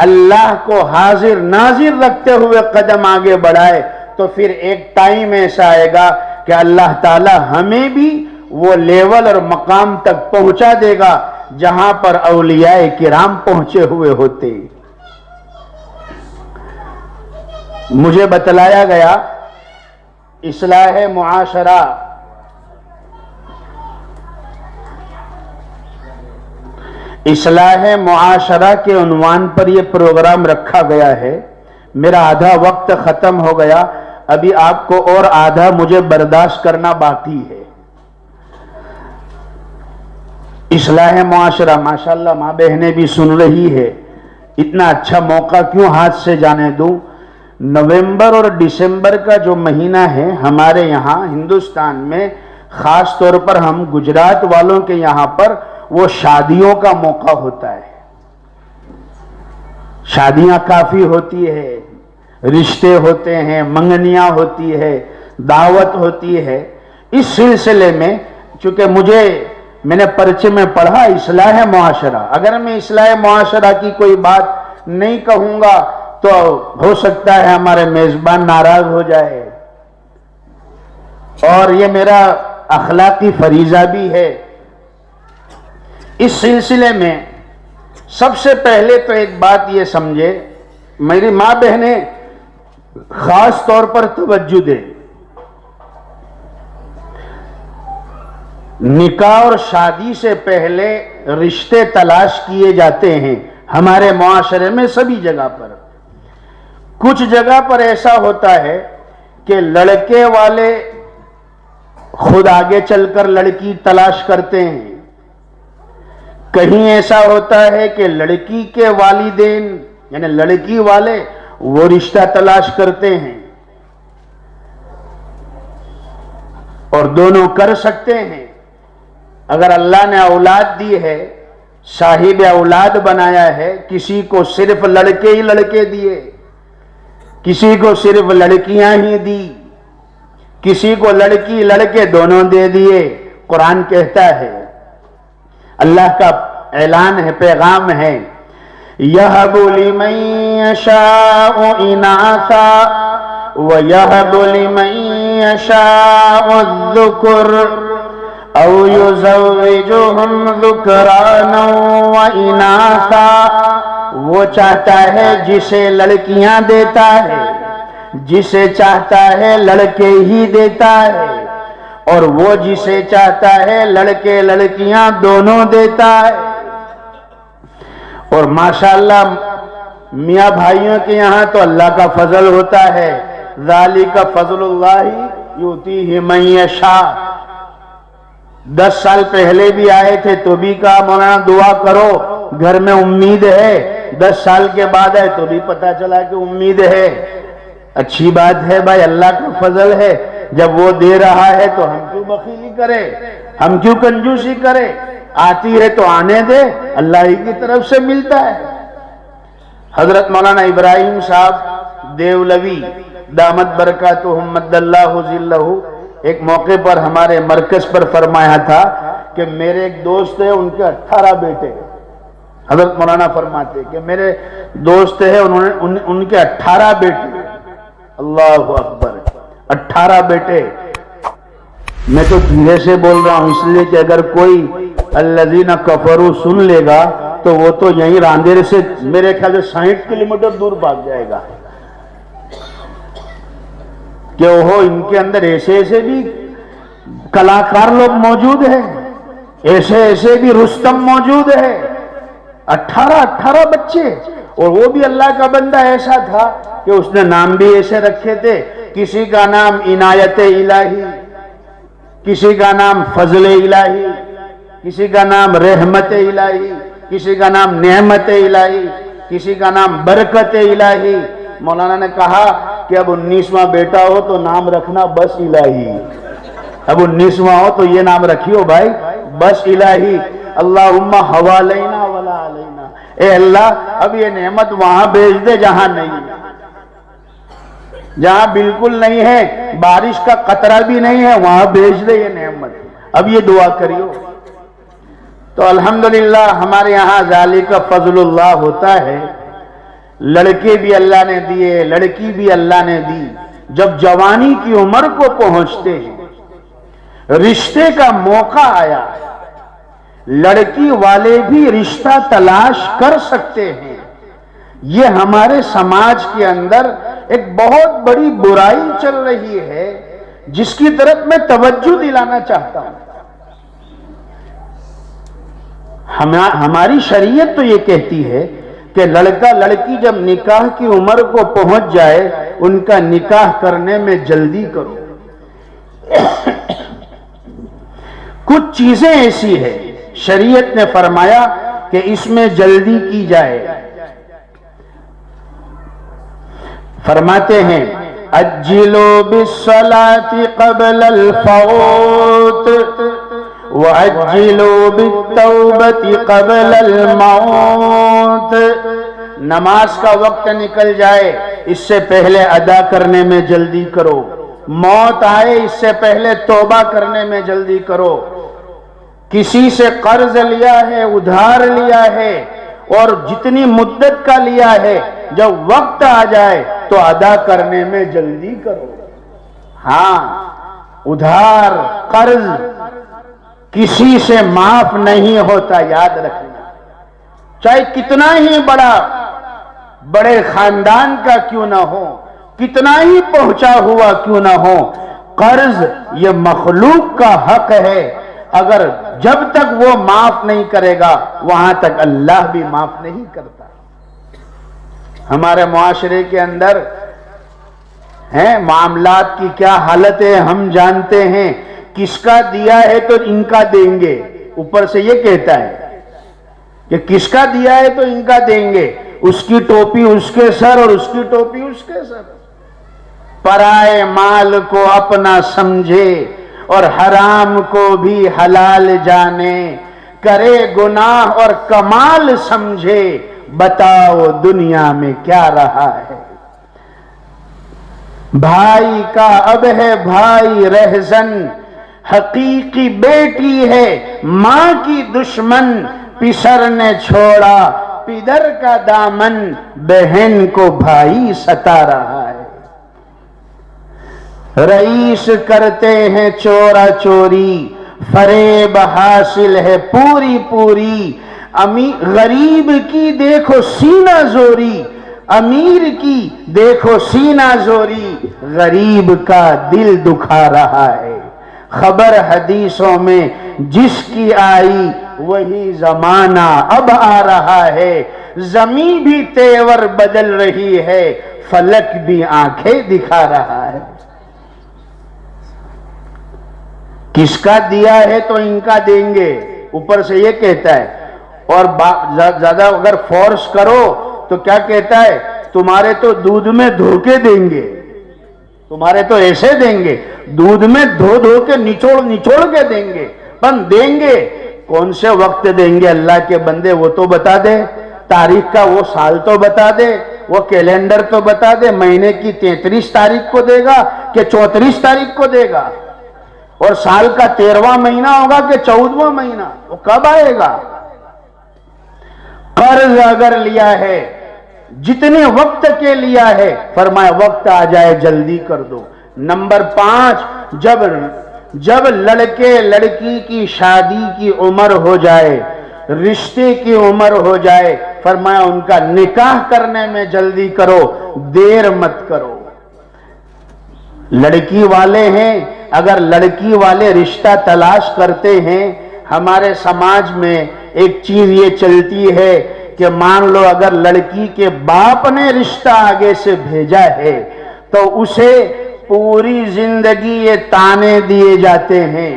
اللہ کو حاضر ناظر رکھتے ہوئے قدم آگے بڑھائے، تو پھر ایک ٹائم ایسا آئے گا کہ اللہ تعالی ہمیں بھی وہ لیول اور مقام تک پہنچا دے گا جہاں پر اولیاء کرام پہنچے ہوئے ہوتے۔ مجھے بتلایا گیا اصلاح معاشرہ، اصلاح معاشرہ کے عنوان پر یہ پروگرام رکھا گیا ہے۔ میرا آدھا وقت ختم ہو گیا، ابھی آپ کو اور آدھا مجھے برداشت کرنا باقی ہے۔ اصلاح معاشرہ، ماشاءاللہ ماں بہنیں بھی سن رہی ہے، اتنا اچھا موقع کیوں ہاتھ سے جانے دوں۔ نومبر اور دسمبر کا جو مہینہ ہے ہمارے یہاں ہندوستان میں، خاص طور پر ہم گجرات والوں کے یہاں پر وہ شادیوں کا موقع ہوتا ہے۔ شادیاں کافی ہوتی ہے، رشتے ہوتے ہیں، منگنیاں ہوتی ہے، دعوت ہوتی ہے۔ اس سلسلے میں چونکہ میں نے پرچے میں پڑھا اصلاح معاشرہ، اگر میں اصلاح معاشرہ کی کوئی بات نہیں کہوں گا تو ہو سکتا ہے ہمارے میزبان ناراض ہو جائے، اور یہ میرا اخلاقی فریضہ بھی ہے۔ اس سلسلے میں سب سے پہلے تو ایک بات یہ سمجھے، میری ماں بہنیں خاص طور پر توجہ دیں، نکاح اور شادی سے پہلے رشتے تلاش کیے جاتے ہیں ہمارے معاشرے میں سبھی جگہ پر۔ کچھ جگہ پر ایسا ہوتا ہے کہ لڑکے والے خود آگے چل کر لڑکی تلاش کرتے ہیں، کہیں ایسا ہوتا ہے کہ لڑکی کے والدین یعنی لڑکی والے وہ رشتہ تلاش کرتے ہیں، اور دونوں کر سکتے ہیں۔ اگر اللہ نے اولاد دی ہے، صاحب اولاد بنایا ہے، کسی کو صرف لڑکے ہی لڑکے دیے، کسی کو صرف لڑکیاں ہی دی، کسی کو لڑکی لڑکے دونوں دے دیے، قرآن کہتا ہے، اللہ کا اعلان ہے، پیغام ہے، يَهَبُ لِمَن يَشَاءُ إِنَاثًا وَيَهَبُ لِمَن يَشَاءُ الذُّكُرَ أَوْ يُزَوِّجُهُمْ ذُكْرَانًا وَإِنَاثًا۔ وہ چاہتا ہے جسے لڑکیاں دیتا ہے، جسے چاہتا ہے لڑکے ہی دیتا ہے، اور وہ جسے چاہتا ہے لڑکے لڑکیاں دونوں دیتا ہے۔ اور ماشاءاللہ میاں بھائیوں کے یہاں تو اللہ کا فضل ہوتا ہے، ذالک فضل اللہ یؤتیہ من یشاء۔ 10 سال پہلے بھی آئے تھے تو بھی کہا مولانا دعا کرو، گھر میں امید ہے۔ 10 سال کے بعد آئے تو بھی پتا چلا کہ امید ہے۔ اچھی بات ہے بھائی، اللہ کا فضل ہے، جب وہ دے رہا ہے تو ہم کیوں بخیلی کرے، ہم کیوں کنجوسی کرے؟ آتی ہے تو آنے دے، اللہ ہی کی طرف سے ملتا ہے۔ حضرت مولانا ابراہیم صاحب دیولوی دامت برکاتہم مد اللہ ذلہ ایک موقع پر ہمارے مرکز پر فرمایا تھا کہ میرے ایک دوست ہے، ان کے 18 بیٹے ہیں۔ حضرت مولانا فرماتے کہ میرے دوست ہے، ان کے 18 بیٹے ہیں۔ اللہ اکبر، 18 بیٹے۔ میں تو دھیرے سے بول رہا ہوں اس لیے کہ اگر کوئی الذین کفروا سن لے گا تو وہ تو یہیں راندیر سے میرے خیال سے 60 کلومیٹر دور بھاگ جائے گا کہ وہ ان کے اندر ایسے ایسے بھی کلاکار لوگ موجود ہیں، ایسے ایسے بھی رستم موجود ہے۔ 18 بچے، اور وہ بھی اللہ کا بندہ ایسا تھا کہ اس نے نام بھی ایسے رکھے تھے، کسی کا نام عنایت الہی، کسی کا نام فضل الہی، کسی کا نام رحمت الہی، کسی کا نام نعمت الہی، کسی کا نام برکت الہی۔ مولانا نے کہا کہ اب 19واں بیٹا ہو تو نام رکھنا بس الہی، اب 19واں ہو تو یہ نام رکھیو بھائی بس الہی۔ اللہم حوالینا ولا علینا، اے اللہ اب یہ نعمت وہاں بھیج دے جہاں نہیں ہے، جہاں بالکل نہیں ہے، بارش کا قطرہ بھی نہیں ہے، وہاں بھیج دے یہ نعمت۔ اب یہ دعا کریو تو الحمدللہ ہمارے یہاں ذالک فضل اللہ ہوتا ہے۔ لڑکے بھی اللہ نے دیے، لڑکی بھی اللہ نے دی۔ جب جوانی کی عمر کو پہنچتے ہیں، رشتے کا موقع آیا، لڑکی والے بھی رشتہ تلاش کر سکتے ہیں۔ یہ ہمارے سماج کے اندر ایک بہت بڑی برائی چل رہی ہے جس کی طرف میں توجہ دلانا چاہتا ہوں۔ ہماری شریعت تو یہ کہتی ہے کہ لڑکا لڑکی جب نکاح کی عمر کو پہنچ جائے ان کا نکاح کرنے میں جلدی کرو۔ کچھ چیزیں ایسی ہیں شریعت نے فرمایا کہ اس میں جلدی کی جائے۔ فرماتے ہیں اجلوا بالصلاة قبل الفوت وعجلوا بالتوبة قبل الموت۔ نماز کا وقت نکل جائے اس سے پہلے ادا کرنے میں جلدی کرو، موت آئے اس سے پہلے توبہ کرنے میں جلدی کرو۔ کسی سے قرض لیا ہے، ادھار لیا ہے، اور جتنی مدت کا لیا ہے جب وقت آ جائے تو ادا کرنے میں جلدی کرو۔ ہاں، ادھار قرض کسی سے معاف نہیں ہوتا، یاد رکھنا، چاہے کتنا ہی بڑے خاندان کا کیوں نہ ہو، کتنا ہی پہنچا ہوا کیوں نہ ہو، قرض یہ مخلوق کا حق ہے۔ اگر جب تک وہ معاف نہیں کرے گا وہاں تک اللہ بھی معاف نہیں کرتا۔ ہمارے معاشرے کے اندر ہیں معاملات کی کیا حالت ہے ہم جانتے ہیں۔ کس کا دیا ہے تو ان کا دیں گے، اوپر سے یہ کہتا ہے کہ کس کا دیا ہے تو ان کا دیں گے، اس کی ٹوپی اس کے سر اور اس کی ٹوپی اس کے سر۔ پرائے مال کو اپنا سمجھے اور حرام کو بھی حلال جانے، کرے گناہ اور کمال سمجھے، بتاؤ دنیا میں کیا رہا ہے۔ بھائی کا اب ہے بھائی رہزن، حقیقی بیٹی ہے ماں کی دشمن، پسر نے چھوڑا پدر کا دامن، بہن کو بھائی ستا رہا ہے۔ رئیس کرتے ہیں چورا چوری، فریب حاصل ہے پوری پوری، غریب کی دیکھو سینہ زوری، امیر کی دیکھو سینہ زوری، غریب کا دل دکھا رہا ہے۔ خبر حدیثوں میں جس کی آئی وہی زمانہ اب آ رہا ہے، زمین بھی تیور بدل رہی ہے، فلک بھی آنکھیں دکھا رہا ہے۔ کس کا دیا ہے تو ان کا دیں گے، اوپر سے یہ کہتا ہے، اور زیادہ اگر فورس کرو تو کیا کہتا ہے، تمہارے تو دودھ میں دھو کے دیں گے، تمہارے تو ایسے دیں گے، دودھ میں دھو کے نچوڑ کے دیں گے، پر دیں گے کون سے وقت دیں گے؟ اللہ کے بندے وہ تو بتا دے، تاریخ کا وہ سال تو بتا دے، وہ کیلنڈر تو بتا دے، مہینے کی 33 تاریخ کو دے گا کہ 34 تاریخ کو دے گا، اور سال کا 13واں مہینہ ہوگا کہ 14واں مہینہ، وہ کب آئے گا؟ قرض اگر لیا ہے جتنے وقت کے لیا ہے، فرمایا وقت آ جائے جلدی کر دو۔ نمبر 5، جب لڑکے لڑکی کی شادی کی عمر ہو جائے، رشتے کی عمر ہو جائے، فرمایا ان کا نکاح کرنے میں جلدی کرو، دیر مت کرو۔ لڑکی والے ہیں، اگر لڑکی والے رشتہ تلاش کرتے ہیں، ہمارے سماج میں ایک چیز یہ چلتی ہے کہ مان لو اگر لڑکی کے باپ نے رشتہ آگے سے بھیجا ہے تو اسے پوری زندگی یہ تانے دیے جاتے ہیں،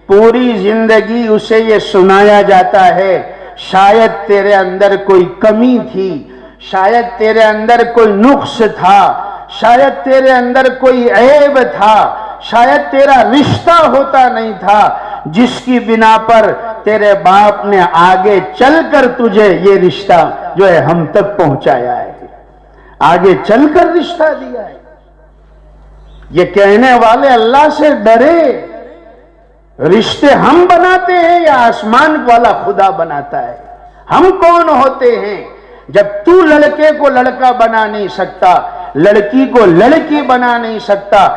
پوری زندگی اسے یہ سنایا جاتا ہے شاید تیرے اندر کوئی کمی تھی، شاید تیرے اندر کوئی نقص تھا، شاید تیرے اندر کوئی عیب تھا، شاید تیرا رشتہ ہوتا نہیں تھا، جس کی بنا پر تیرے باپ نے آگے چل کر تجھے یہ رشتہ جو ہے ہم تک پہنچایا ہے، آگے چل کر رشتہ دیا ہے۔ یہ کہنے والے اللہ سے ڈرے، رشتے ہم بناتے ہیں یا آسمان والا خدا بناتا ہے؟ ہم کون ہوتے ہیں؟ جب تو لڑکے کو لڑکا بنا نہیں سکتا، لڑکی کو لڑکی بنا نہیں سکتا،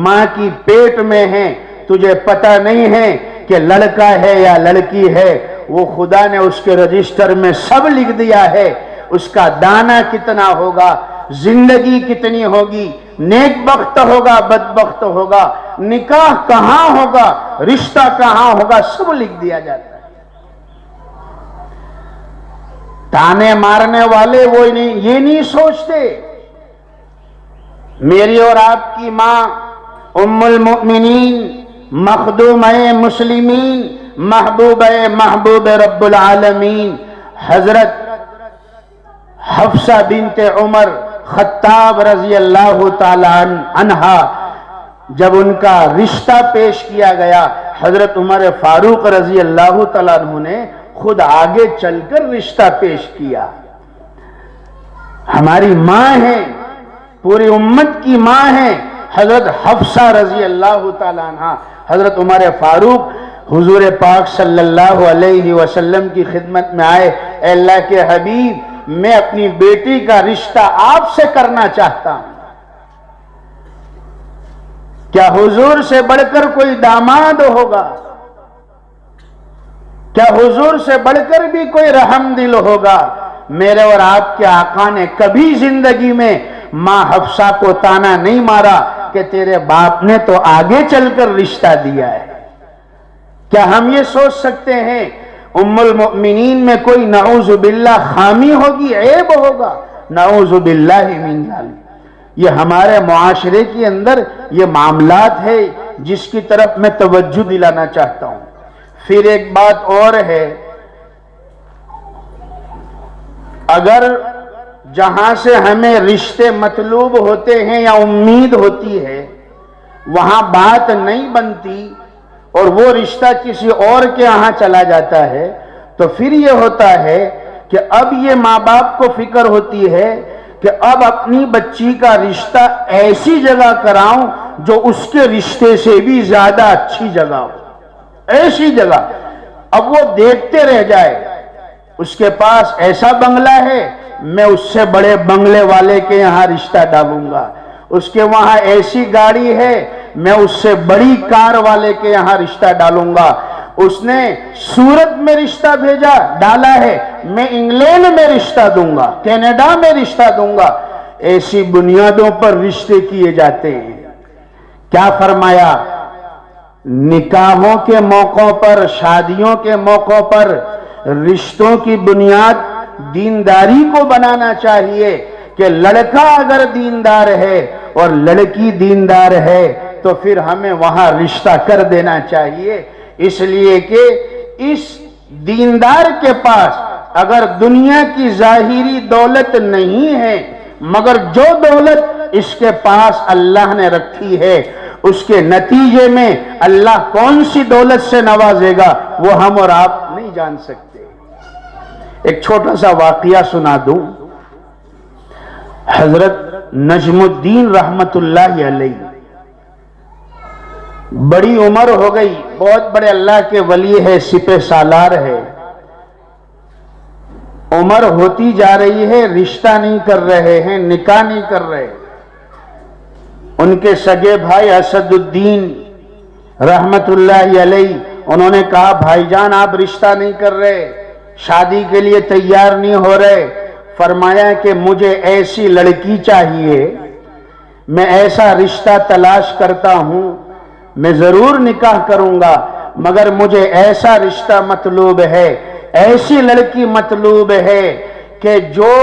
ماں کی پیٹ میں ہے، تجھے پتہ نہیں ہے کہ لڑکا ہے یا لڑکی ہے، وہ خدا نے اس کے رجسٹر میں سب لکھ دیا ہے، اس کا دانہ کتنا ہوگا، زندگی کتنی ہوگی، نیک بخت ہوگا بدبخت ہوگا، نکاح کہاں ہوگا، رشتہ کہاں ہوگا، سب لکھ دیا جاتا ہے۔ تانے مارنے والے وہ یہ نہیں سوچتے میری اور آپ کی ماں ام المؤمنین، مخدومہ مسلمین، محبوب رب العالمین حضرت حفصہ بنت عمر خطاب رضی اللہ تعالی عنہا، جب ان کا رشتہ پیش کیا گیا، حضرت عمر فاروق رضی اللہ تعالی عنہ نے خود آگے چل کر رشتہ پیش کیا۔ ہماری ماں ہیں، پوری امت کی ماں ہیں حضرت حفصہ رضی اللہ تعالی عنہ، حضرت عمر فاروق حضور پاک صلی اللہ علیہ وسلم کی خدمت میں آئے، اے اللہ کے حبیب، میں اپنی بیٹی کا رشتہ آپ سے کرنا چاہتا ہوں، کیا حضور سے بڑھ کر کوئی داماد ہوگا؟ کیا حضور سے بڑھ کر بھی کوئی رحم دل ہوگا؟ میرے اور آپ کے آقا نے کبھی زندگی میں ماں حفصہ کو تانا نہیں مارا کہ تیرے باپ نے تو آگے چل کر رشتہ دیا ہے۔ کیا ہم یہ سوچ سکتے ہیں ام المؤمنین میں کوئی نعوذ باللہ خامی ہوگی، عیب ہوگا؟ نعوذ باللہ من ذالک۔ یہ ہمارے معاشرے کے اندر یہ معاملات ہے جس کی طرف میں توجہ دلانا چاہتا ہوں۔ پھر ایک بات اور ہے، اگر جہاں سے ہمیں رشتے مطلوب ہوتے ہیں یا امید ہوتی ہے وہاں بات نہیں بنتی اور وہ رشتہ کسی اور کے یہاں چلا جاتا ہے، تو پھر یہ ہوتا ہے کہ اب یہ ماں باپ کو فکر ہوتی ہے کہ اب اپنی بچی کا رشتہ ایسی جگہ کراؤں جو اس کے رشتے سے بھی زیادہ اچھی جگہ ہو، ایسی جگہ۔ اب وہ دیکھتے رہ جائے، اس کے پاس ایسا بنگلہ ہے، میں اس سے بڑے بنگلے والے کے یہاں رشتہ ڈالوں گا، اس کے وہاں ایسی گاڑی ہے، میں اس سے بڑی کار والے کے یہاں رشتہ ڈالوں گا، اس نے سورت میں رشتہ بھیجا ڈالا ہے، میں انگلینڈ میں رشتہ دوں گا، کینیڈا میں رشتہ دوں گا۔ ایسی بنیادوں پر رشتے کیے جاتے ہیں۔ کیا فرمایا؟ نکاحوں کے موقعوں پر، شادیوں کے موقعوں پر رشتوں کی بنیاد دینداری کو بنانا چاہیے کہ لڑکا اگر دیندار ہے اور لڑکی دیندار ہے تو پھر ہمیں وہاں رشتہ کر دینا چاہیے، اس لیے کہ اس دیندار کے پاس اگر دنیا کی ظاہری دولت نہیں ہے مگر جو دولت اس کے پاس اللہ نے رکھی ہے اس کے نتیجے میں اللہ کون سی دولت سے نوازے گا وہ ہم اور آپ نہیں جان سکتے۔ ایک چھوٹا سا واقعہ سنا دوں۔ حضرت نجم الدین رحمت اللہ علیہ بڑی عمر ہو گئی، بہت بڑے اللہ کے ولی ہے، سپہ سالار ہے، عمر ہوتی جا رہی ہے، رشتہ نہیں کر رہے ہیں، نکاح نہیں کر رہے۔ ان کے سگے بھائی اسد الدین رحمت اللہ علیہ انہوں نے کہا بھائی جان آپ رشتہ نہیں کر رہے، شادی کے لیے تیار نہیں ہو رہے۔ فرمایا کہ مجھے ایسی لڑکی چاہیے، میں ایسا رشتہ تلاش کرتا ہوں، میں ضرور نکاح کروں گا، مگر مجھے ایسا رشتہ مطلوب ہے، ایسی لڑکی مطلوب ہے کہ جو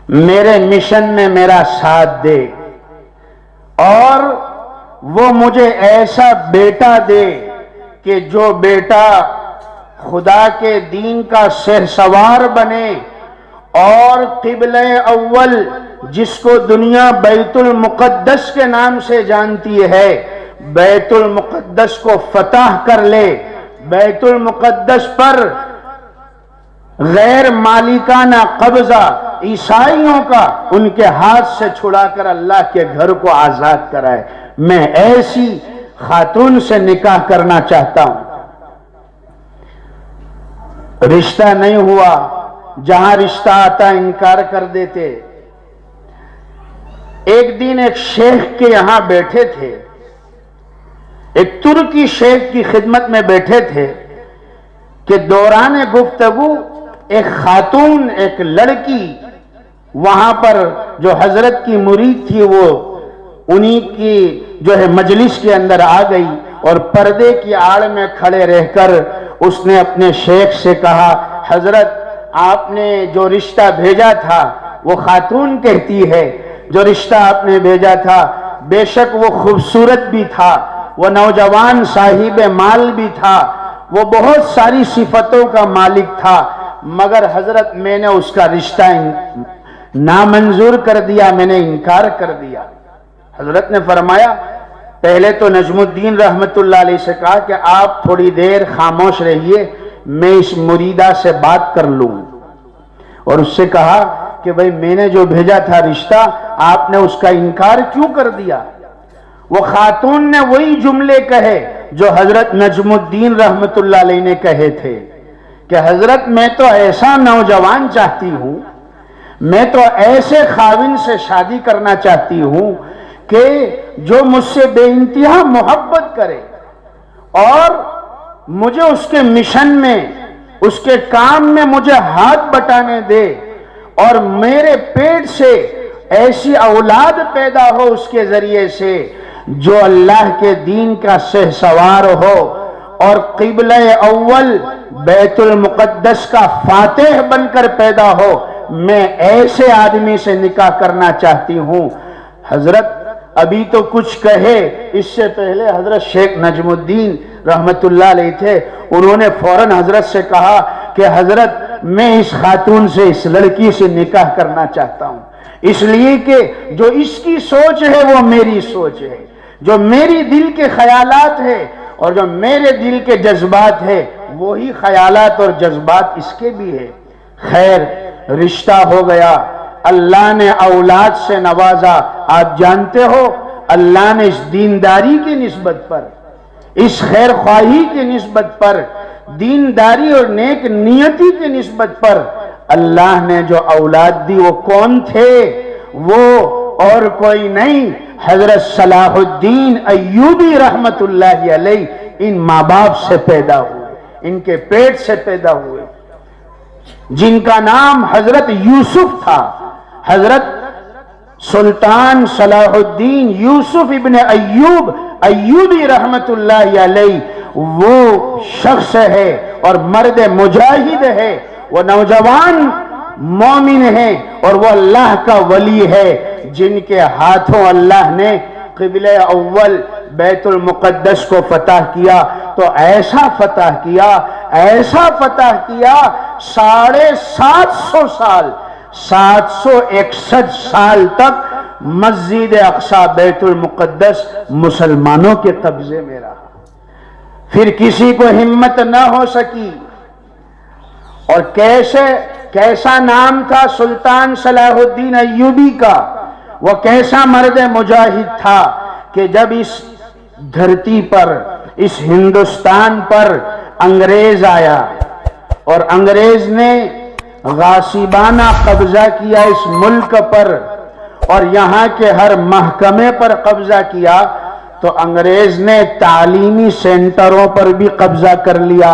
میرے مشن میں میرا ساتھ دے، اور وہ مجھے ایسا بیٹا دے کہ جو بیٹا خدا کے دین کا شہسوار بنے، اور قبلہ اول جس کو دنیا بیت المقدس کے نام سے جانتی ہے، بیت المقدس کو فتح کر لے، بیت المقدس پر غیر مالکانہ قبضہ عیسائیوں کا ان کے ہاتھ سے چھڑا کر اللہ کے گھر کو آزاد کرائے۔ میں ایسی خاتون سے نکاح کرنا چاہتا ہوں۔ رشتہ نہیں ہوا، جہاں رشتہ آتا انکار کر دیتے۔ ایک دن ایک شیخ کے یہاں بیٹھے تھے، ایک ترکی شیخ کی خدمت میں بیٹھے تھے کہ دوران گفتگو ایک خاتون، ایک لڑکی وہاں پر جو حضرت کی مرید تھی، وہ انہی کی جو ہے مجلس کے اندر آ گئی، اور پردے کی آڑ میں کھڑے رہ کر اس نے اپنے شیخ سے کہا حضرت آپ نے جو رشتہ بھیجا تھا، وہ خاتون کہتی ہے جو رشتہ آپ نے بھیجا تھا بے شک وہ خوبصورت بھی تھا، وہ نوجوان صاحب مال بھی تھا، وہ بہت ساری صفتوں کا مالک تھا، مگر حضرت میں نے اس کا رشتہ نامنظور کر دیا، میں نے انکار کر دیا۔ حضرت نے فرمایا پہلے تو نجم الدین رحمت اللہ علیہ سے کہا کہ آپ تھوڑی دیر خاموش رہیے، میں اس مریدہ سے بات کر لوں، اور اس سے کہا کہ بھئی میں نے جو بھیجا تھا رشتہ آپ نے اس کا انکار کیوں کر دیا؟ وہ خاتون نے وہی جملے کہے جو حضرت نجم الدین رحمت اللہ علیہ نے کہے تھے کہ حضرت میں تو ایسا نوجوان چاہتی ہوں، میں تو ایسے خاوند سے شادی کرنا چاہتی ہوں کہ جو مجھ سے بے انتہا محبت کرے، اور مجھے اس کے مشن میں، اس کے کام میں مجھے ہاتھ بٹانے دے، اور میرے پیٹ سے ایسی اولاد پیدا ہو اس کے ذریعے سے جو اللہ کے دین کا شہسوار ہو، اور قبلہ اول بیت المقدس کا فاتح بن کر پیدا ہو۔ میں ایسے آدمی سے نکاح کرنا چاہتی ہوں۔ حضرت ابھی تو کچھ کہے، اس سے پہلے حضرت شیخ نجم الدین رحمت اللہ علیہ تھے، انہوں نے فوراً حضرت سے کہا کہ حضرت میں اس خاتون سے، اس لڑکی سے نکاح کرنا چاہتا ہوں، اس لیے کہ جو اس کی سوچ ہے وہ میری سوچ ہے، جو میری دل کے خیالات ہے اور جو میرے دل کے جذبات ہے وہی خیالات اور جذبات اس کے بھی ہے۔ خیر رشتہ ہو گیا، اللہ نے اولاد سے نوازا۔ آپ جانتے ہو اللہ نے اس دینداری کی نسبت پر، اس خیر خواہی کی نسبت پر، دینداری اور نیک نیتی کی نسبت پر اللہ نے جو اولاد دی وہ کون تھے؟ وہ اور کوئی نہیں، حضرت صلاح الدین ایوبی رحمت اللہ علیہ ان ماں باپ سے پیدا ہوئے، ان کے پیٹ سے پیدا ہوئے، جن کا نام حضرت یوسف تھا۔ حضرت سلطان صلاح الدین یوسف ابن ایوب ایوبی رحمت اللہ علیہ وہ شخص ہے اور مرد مجاہد ہے، وہ نوجوان مومن ہے اور وہ اللہ کا ولی ہے، جن کے ہاتھوں اللہ نے قبلہ اول بیت المقدس کو فتح کیا، تو ایسا فتح کیا، ایسا فتح کیا، 750 سال، 761 سال تک مسجد اقصی بیت المقدس مسلمانوں کے قبضے میں رہا۔ پھر کسی کو ہمت نہ ہو سکی، اور کیسے کیسا نام تھا سلطان صلاح الدین ایوبی کا، وہ کیسا مرد مجاہد تھا کہ جب اس دھرتی پر، اس ہندوستان پر انگریز آیا اور انگریز نے غاصبانہ قبضہ کیا اس ملک پر اور یہاں کے ہر محکمے پر قبضہ کیا، تو انگریز نے تعلیمی سینٹروں پر بھی قبضہ کر لیا،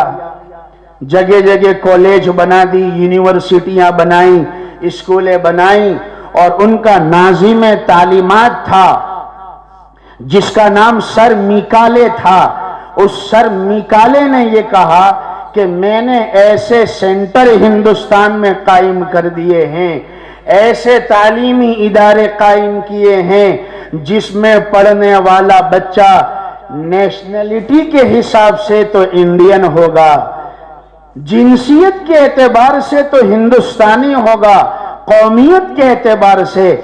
جگہ جگہ کالج بنا دی، یونیورسٹیاں بنائیں، اسکولیں بنائیں، اور ان کا ناظم تعلیمات تھا جس کا نام سر میکالے تھا۔ اس سر میکالے نے یہ کہا کہ میں نے ایسے سینٹر ہندوستان میں قائم کر دیے ہیں، ایسے تعلیمی ادارے قائم کیے ہیں جس میں پڑھنے والا بچہ نیشنلٹی کے حساب سے تو انڈین ہوگا، جنسیت کے اعتبار سے تو ہندوستانی ہوگا، قومیت کے اعتبار سے،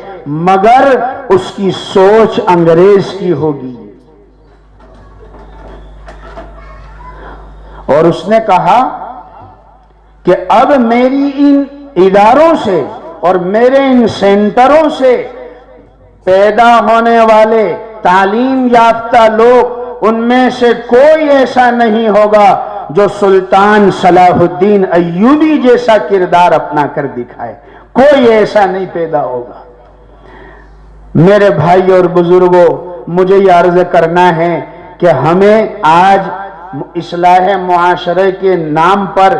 مگر اس کی سوچ انگریز کی ہوگی۔ اور اس نے کہا کہ اب میری ان اداروں سے اور میرے ان سینٹروں سے پیدا ہونے والے تعلیم یافتہ لوگ، ان میں سے کوئی ایسا نہیں ہوگا جو سلطان صلاح الدین ایوبی جیسا کردار اپنا کر دکھائے، کوئی ایسا نہیں پیدا ہوگا۔ میرے بھائی اور بزرگوں، مجھے یہ عرض کرنا ہے کہ ہمیں آج اصلاح معاشرے کے نام پر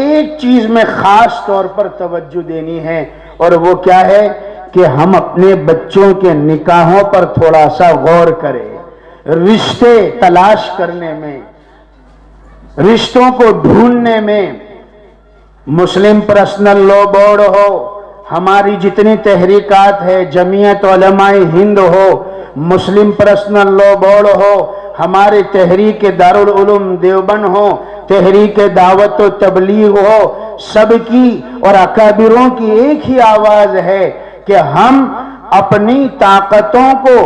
ایک چیز میں خاص طور پر توجہ دینی ہے، اور وہ کیا ہے کہ ہم اپنے بچوں کے نکاحوں پر تھوڑا سا غور کریں، رشتے تلاش کرنے میں، رشتوں کو ڈھونڈنے میں۔ مسلم پرسنل لا بورڈ ہو، ہماری جتنی تحریکات ہے، جمعیت علماء ہند ہو، مسلم پرسنل لا بورڈ ہو، ہمارے تحریک دارالعلوم دیوبند ہو، تحریک دعوت و تبلیغ ہو، سب کی اور اکابروں کی ایک ہی آواز ہے کہ ہم اپنی طاقتوں کو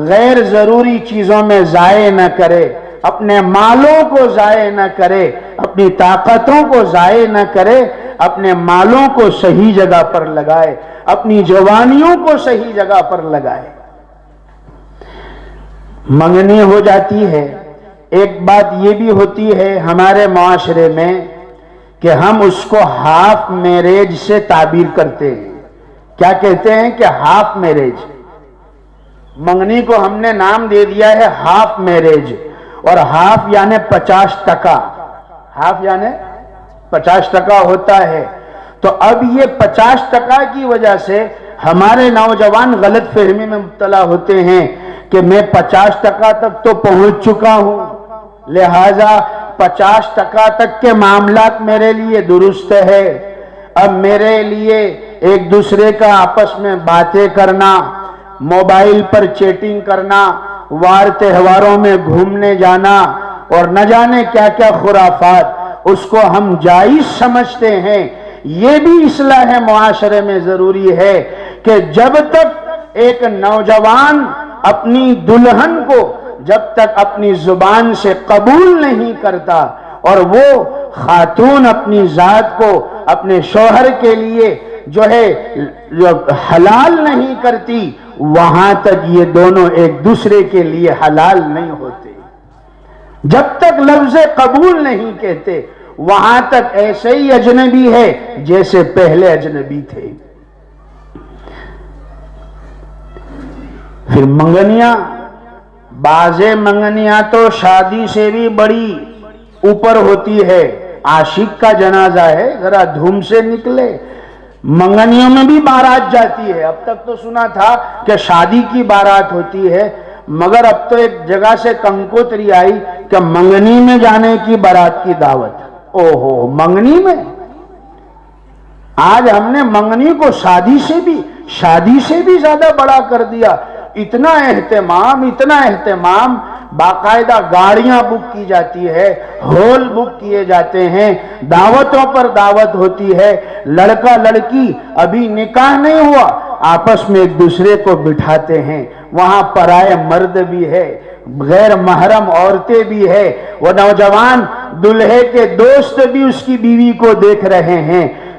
غیر ضروری چیزوں میں ضائع نہ کرے، اپنے مالوں کو ضائع نہ کرے، اپنی طاقتوں کو ضائع نہ کرے، اپنے مالوں کو صحیح جگہ پر لگائے، اپنی جوانیوں کو صحیح جگہ پر لگائے۔ منگنی ہو جاتی ہے۔ ایک بات یہ بھی ہوتی ہے ہمارے معاشرے میں کہ ہم اس کو ہاف میریج سے تعبیر کرتے ہیں۔ کیا کہتے ہیں کہ ہاف میریج، منگنی کو ہم نے نام دے دیا ہے ہاف میریج، اور ہاف یعنی 50%، ہاف یعنی 50% ہوتا ہے۔ تو اب یہ 50% کی وجہ سے ہمارے نوجوان غلط فہمی میں مبتلا ہوتے ہیں کہ میں 50% تک تو پہنچ چکا ہوں، لہذا 50% تک کے معاملات میرے لیے درست ہے، اب میرے لیے ایک دوسرے کا آپس میں باتیں کرنا، موبائل پر چیٹنگ کرنا، وار تہواروں میں گھومنے جانا اور نہ جانے کیا کیا خرافات، اس کو ہم جائز سمجھتے ہیں۔ یہ بھی اصلاح معاشرے میں ضروری ہے کہ جب تک ایک نوجوان اپنی دلہن کو جب تک اپنی زبان سے قبول نہیں کرتا اور وہ خاتون اپنی ذات کو اپنے شوہر کے لیے جو ہے حلال نہیں کرتی، وہاں تک یہ دونوں ایک دوسرے کے لیے حلال نہیں ہوتے۔ جب تک لفظ قبول نہیں کہتے وہاں تک ایسے ہی اجنبی ہے جیسے پہلے اجنبی تھے۔ پھر منگنیاں، بعض منگنیاں تو شادی سے بھی بڑی اوپر ہوتی ہے، عاشق کا جنازہ ہے، ذرا دھوم سے نکلے۔ منگنیوں میں بھی بارات جاتی ہے، اب تک تو سنا تھا کہ شادی کی بارات ہوتی ہے، مگر اب تو ایک جگہ سے کنکوتری آئی کہ منگنی میں جانے کی بارات کی دعوت۔ اوہو، منگنی میں! آج ہم نے منگنی کو شادی سے بھی زیادہ بڑا کر دیا۔ اتنا اہتمام، باقاعدہ گاڑیاں بک کی جاتی ہے، ہال بک کیے جاتے ہیں، دعوتوں پر دعوت ہوتی ہے، لڑکا لڑکی ابھی نکاح نہیں ہوا، آپس میں ایک دوسرے کو بٹھاتے ہیں، وہاں پرائے مرد بھی ہے، غیر محرم عورتیں بھی ہے، وہ نوجوان دلہے کے دوست بھی اس کی بیوی کو دیکھ رہے ہیں۔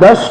10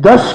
10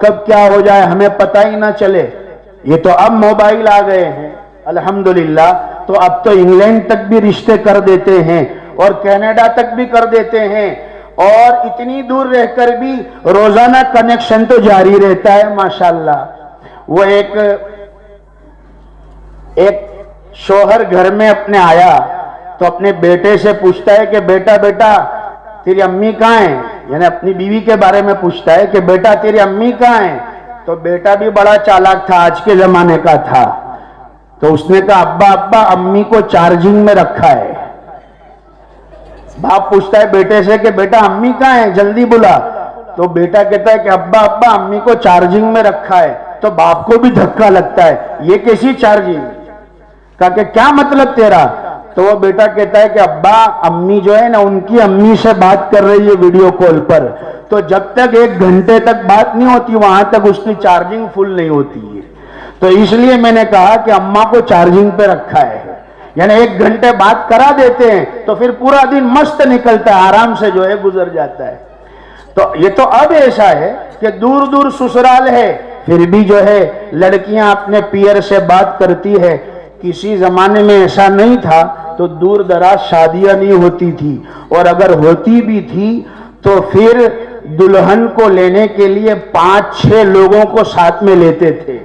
کب کیا ہو جائے ہمیں پتہ ہی نہ چلے. یہ تو اب موبائل آ گئے ہیں الحمدللہ، تو اب تو انگلینڈ تک بھی رشتے کر دیتے ہیں اور کینیڈا تک بھی کر دیتے ہیں، اور اتنی دور رہ کر بھی روزانہ کنیکشن تو جاری رہتا ہے ماشاءاللہ. وہ ایک شوہر گھر میں اپنے آیا تو اپنے بیٹے سے پوچھتا ہے کہ بیٹا تیری امی کہاں ہیں، یعنی اپنی بیوی کے بارے میں پوچھتا ہے کہ بیٹا تیری امی کہاں ہیں. تو بیٹا بھی بڑا چالاک تھا، آج کے زمانے کا تھا، تو اس نے کہا ابا امی کو چارجنگ میں رکھا ہے. باپ پوچھتا ہے بیٹے سے کہ بیٹا امی کہاں ہیں، جلدی بلا. تو بیٹا کہتا ہے کہ ابا امی کو چارجنگ میں رکھا ہے. تو باپ کو بھی دھکا لگتا ہے، یہ کیسی چارجنگ؟ کہا کہ کیا مطلب تیرا؟ تو وہ بیٹا کہتا ہے کہ ابا امی جو ہے نا ان کی امی سے بات کر رہی ہے ویڈیو کال پر، تو جب تک 1 گھنٹے تک بات نہیں ہوتی وہاں تک اس کی چارجنگ فل نہیں ہوتی ہے. تو اس لیے میں نے کہا کہ اماں کو چارجنگ پہ رکھا ہے، یعنی 1 گھنٹے بات کرا دیتے ہیں تو پھر پورا دن مست نکلتا ہے، آرام سے جو ہے گزر جاتا ہے. تو یہ تو اب ایسا ہے کہ دور دور سسرال ہے پھر بھی جو ہے لڑکیاں اپنے پیئر سے بات کرتی ہے. کسی زمانے میں ایسا نہیں تھا تو دور دراز شادیاں نہیں ہوتی تھی، اور اگر ہوتی بھی تھی تو پھر دلہن کو لینے کے لیے 5-6 لوگوں کو ساتھ میں لیتے تھے.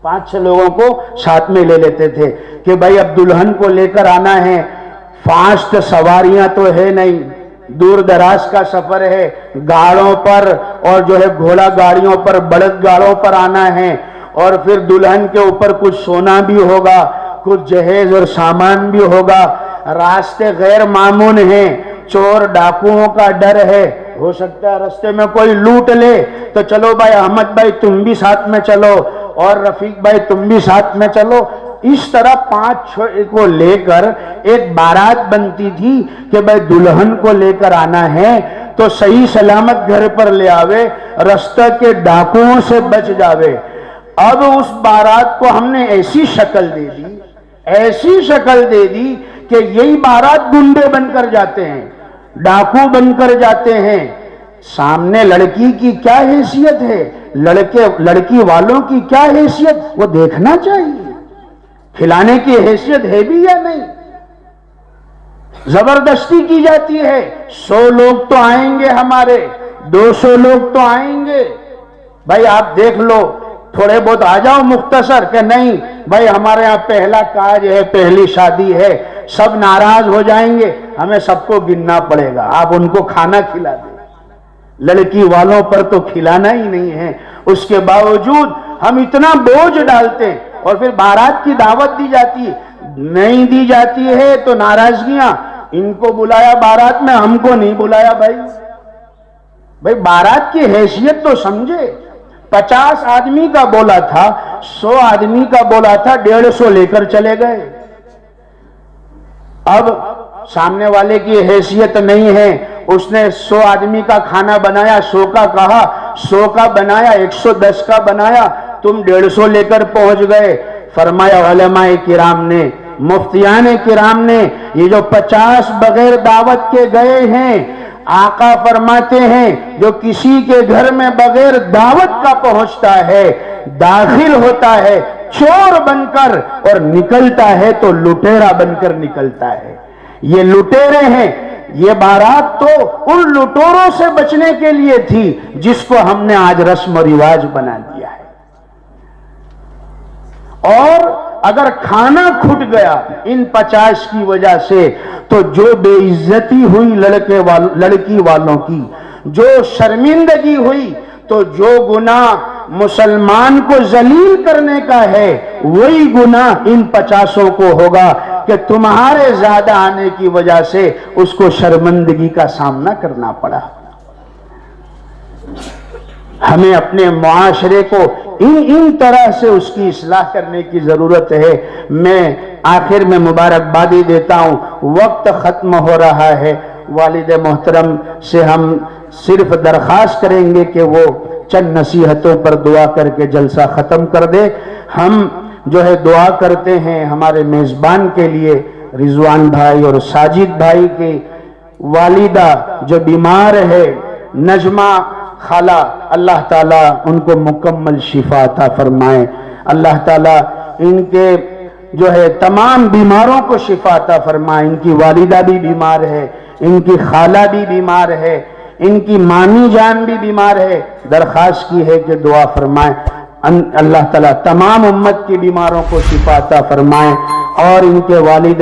5-6 لوگوں کو ساتھ میں لے لیتے تھے کہ بھائی اب دلہن کو لے کر آنا ہے. فاسٹ سواریاں تو ہے نہیں، دور دراز کا سفر ہے، گاڑوں پر اور جو ہے گھوڑا گاڑیوں پر، بڑد گاڑوں پر آنا ہے، اور پھر دلہن کے اوپر کچھ سونا بھی ہوگا، کچھ جہیز اور سامان بھی ہوگا. راستے غیر معمول ہیں، چور ڈاکوؤں کا ڈر ہے، ہو سکتا ہے راستے میں کوئی لوٹ لے. تو چلو بھائی احمد بھائی تم بھی ساتھ میں چلو، اور رفیق بھائی تم بھی ساتھ میں چلو. اس طرح 5-6 کو لے کر ایک بارات بنتی تھی کہ بھائی دلہن کو لے کر آنا ہے تو صحیح سلامت گھر پر لے آوے، رستہ کے ڈاکوؤں سے بچ جاوے. اب اس بارات کو ہم نے ایسی شکل دے دی کہ یہی بارات گنڈے بن کر جاتے ہیں، ڈاکو بن کر جاتے ہیں. سامنے لڑکی کی کیا حیثیت ہے، لڑکی والوں کی کیا حیثیت، وہ دیکھنا چاہیے. کھلانے کی حیثیت ہے بھی یا نہیں؟ زبردستی کی جاتی ہے. 100 لوگ تو آئیں گے ہمارے، 200 لوگ تو آئیں گے، بھائی آپ دیکھ لو، تھوڑے بہت آ جاؤ مختصر. کہ نہیں بھائی ہمارے ہاں پہلا کاج ہے، پہلی شادی ہے، سب ناراض ہو جائیں گے، ہمیں سب کو گننا پڑے گا، آپ ان کو کھانا کھلا دیں. لڑکی والوں پر تو کھلانا ہی نہیں ہے، اس کے باوجود ہم اتنا بوجھ ڈالتے ہیں. اور پھر بارات کی دعوت دی جاتی ہے، نہیں دی جاتی ہے تو ناراضگیاں. ان کو بلایا بارات میں، ہم کو نہیں بلایا. بھائی بارات کی حیثیت تو سمجھے. 50 آدمی کا بولا تھا، 100 آدمی کا بولا تھا، 150 لے کر چلے گئے. اب سامنے والے کی حیثیت نہیں ہے، اس نے 100 آدمی کا کھانا بنایا، 100 کا کہا، 100 کا بنایا، 110 کا بنایا، تم 150 لے کر پہنچ گئے. فرمایا علماء کرام نے، مفتیان کرام نے، یہ جو 50 بغیر دعوت کے گئے ہیں، آقا فرماتے ہیں جو کسی کے گھر میں بغیر دعوت کا پہنچتا ہے، داخل ہوتا ہے چور بن کر اور نکلتا ہے تو لٹیرا بن کر نکلتا ہے. یہ لٹیرے ہیں. یہ بارات تو ان لٹوروں سے بچنے کے لیے تھی جس کو ہم نے آج رسم و رواج بنا دیا ہے. اور اگر کھانا کھٹ گیا ان 50 کی وجہ سے تو جو بے عزتی ہوئی لڑکی والوں کی، جو شرمندگی ہوئی، تو جو گناہ مسلمان کو ذلیل کرنے کا ہے وہی گناہ ان 50 کو ہوگا کہ تمہارے زیادہ آنے کی وجہ سے اس کو شرمندگی کا سامنا کرنا پڑا. ہمیں اپنے معاشرے کو ان طرح سے اس کی اصلاح کرنے کی ضرورت ہے. میں آخر میں مبارکبادی دیتا ہوں، وقت ختم ہو رہا ہے. والد محترم سے ہم صرف درخواست کریں گے کہ وہ چند نصیحتوں پر دعا کر کے جلسہ ختم کر دے. ہم جو ہے دعا کرتے ہیں ہمارے میزبان کے لیے، رضوان بھائی اور ساجد بھائی کی والدہ جو بیمار ہے، نجمہ خالہ، اللہ تعالیٰ ان کو مکمل شفا عطا فرمائے، اللہ تعالیٰ ان کے جو ہے تمام بیماروں کو شفا عطا فرمائے۔ ان کی والدہ بھی بیمار ہے، ان کی خالہ بھی بیمار ہے، ان کی مامی جان بھی بیمار ہے، درخواست کی ہے کہ دعا فرمائیں، اللہ تعالیٰ تمام امت کی بیماروں کو شفا عطا فرمائیں، اور ان کے والد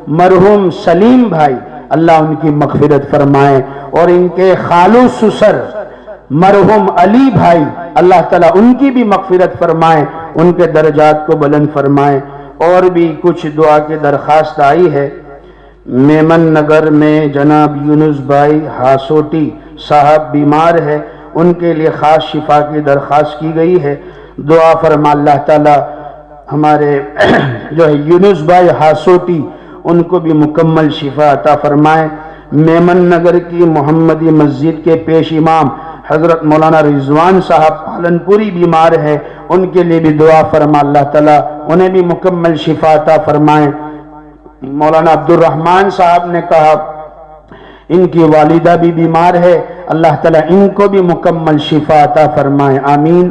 مرحوم سلیم بھائی، اللہ ان کی مغفرت فرمائیں، اور ان کے خالو سسر مرحوم علی بھائی، اللہ تعالیٰ ان کی بھی مغفرت فرمائیں، ان کے درجات کو بلند فرمائیں۔ اور بھی کچھ دعا کی درخواست آئی ہے۔ میمن نگر میں جناب یونس بھائی ہاسوٹی صاحب بیمار ہے، ان کے لیے خاص شفا کی درخواست کی گئی ہے، دعا فرما اللہ تعالیٰ ہمارے جو ہے یونس بھائی ہاسوٹی ان کو بھی مکمل شفا عطا فرمائیں۔ میمن نگر کی محمدی مسجد کے پیش امام حضرت مولانا رضوان صاحب پالنپوری بیمار ہے، ان کے لیے بھی دعا فرما اللہ تعالیٰ انہیں بھی مکمل شفا عطا فرمائیں۔ مولانا عبد الرحمن صاحب نے کہا ان کی والدہ بھی بیمار ہے، اللہ تعالیٰ ان کو بھی مکمل شفا عطا فرمائیں، آمین۔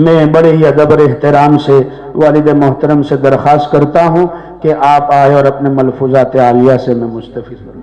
میں بڑے ہی ادب اور احترام سے والد محترم سے درخواست کرتا ہوں کہ آپ آئے اور اپنے ملفوظات عالیہ سے میں مستفیض فرمائیں۔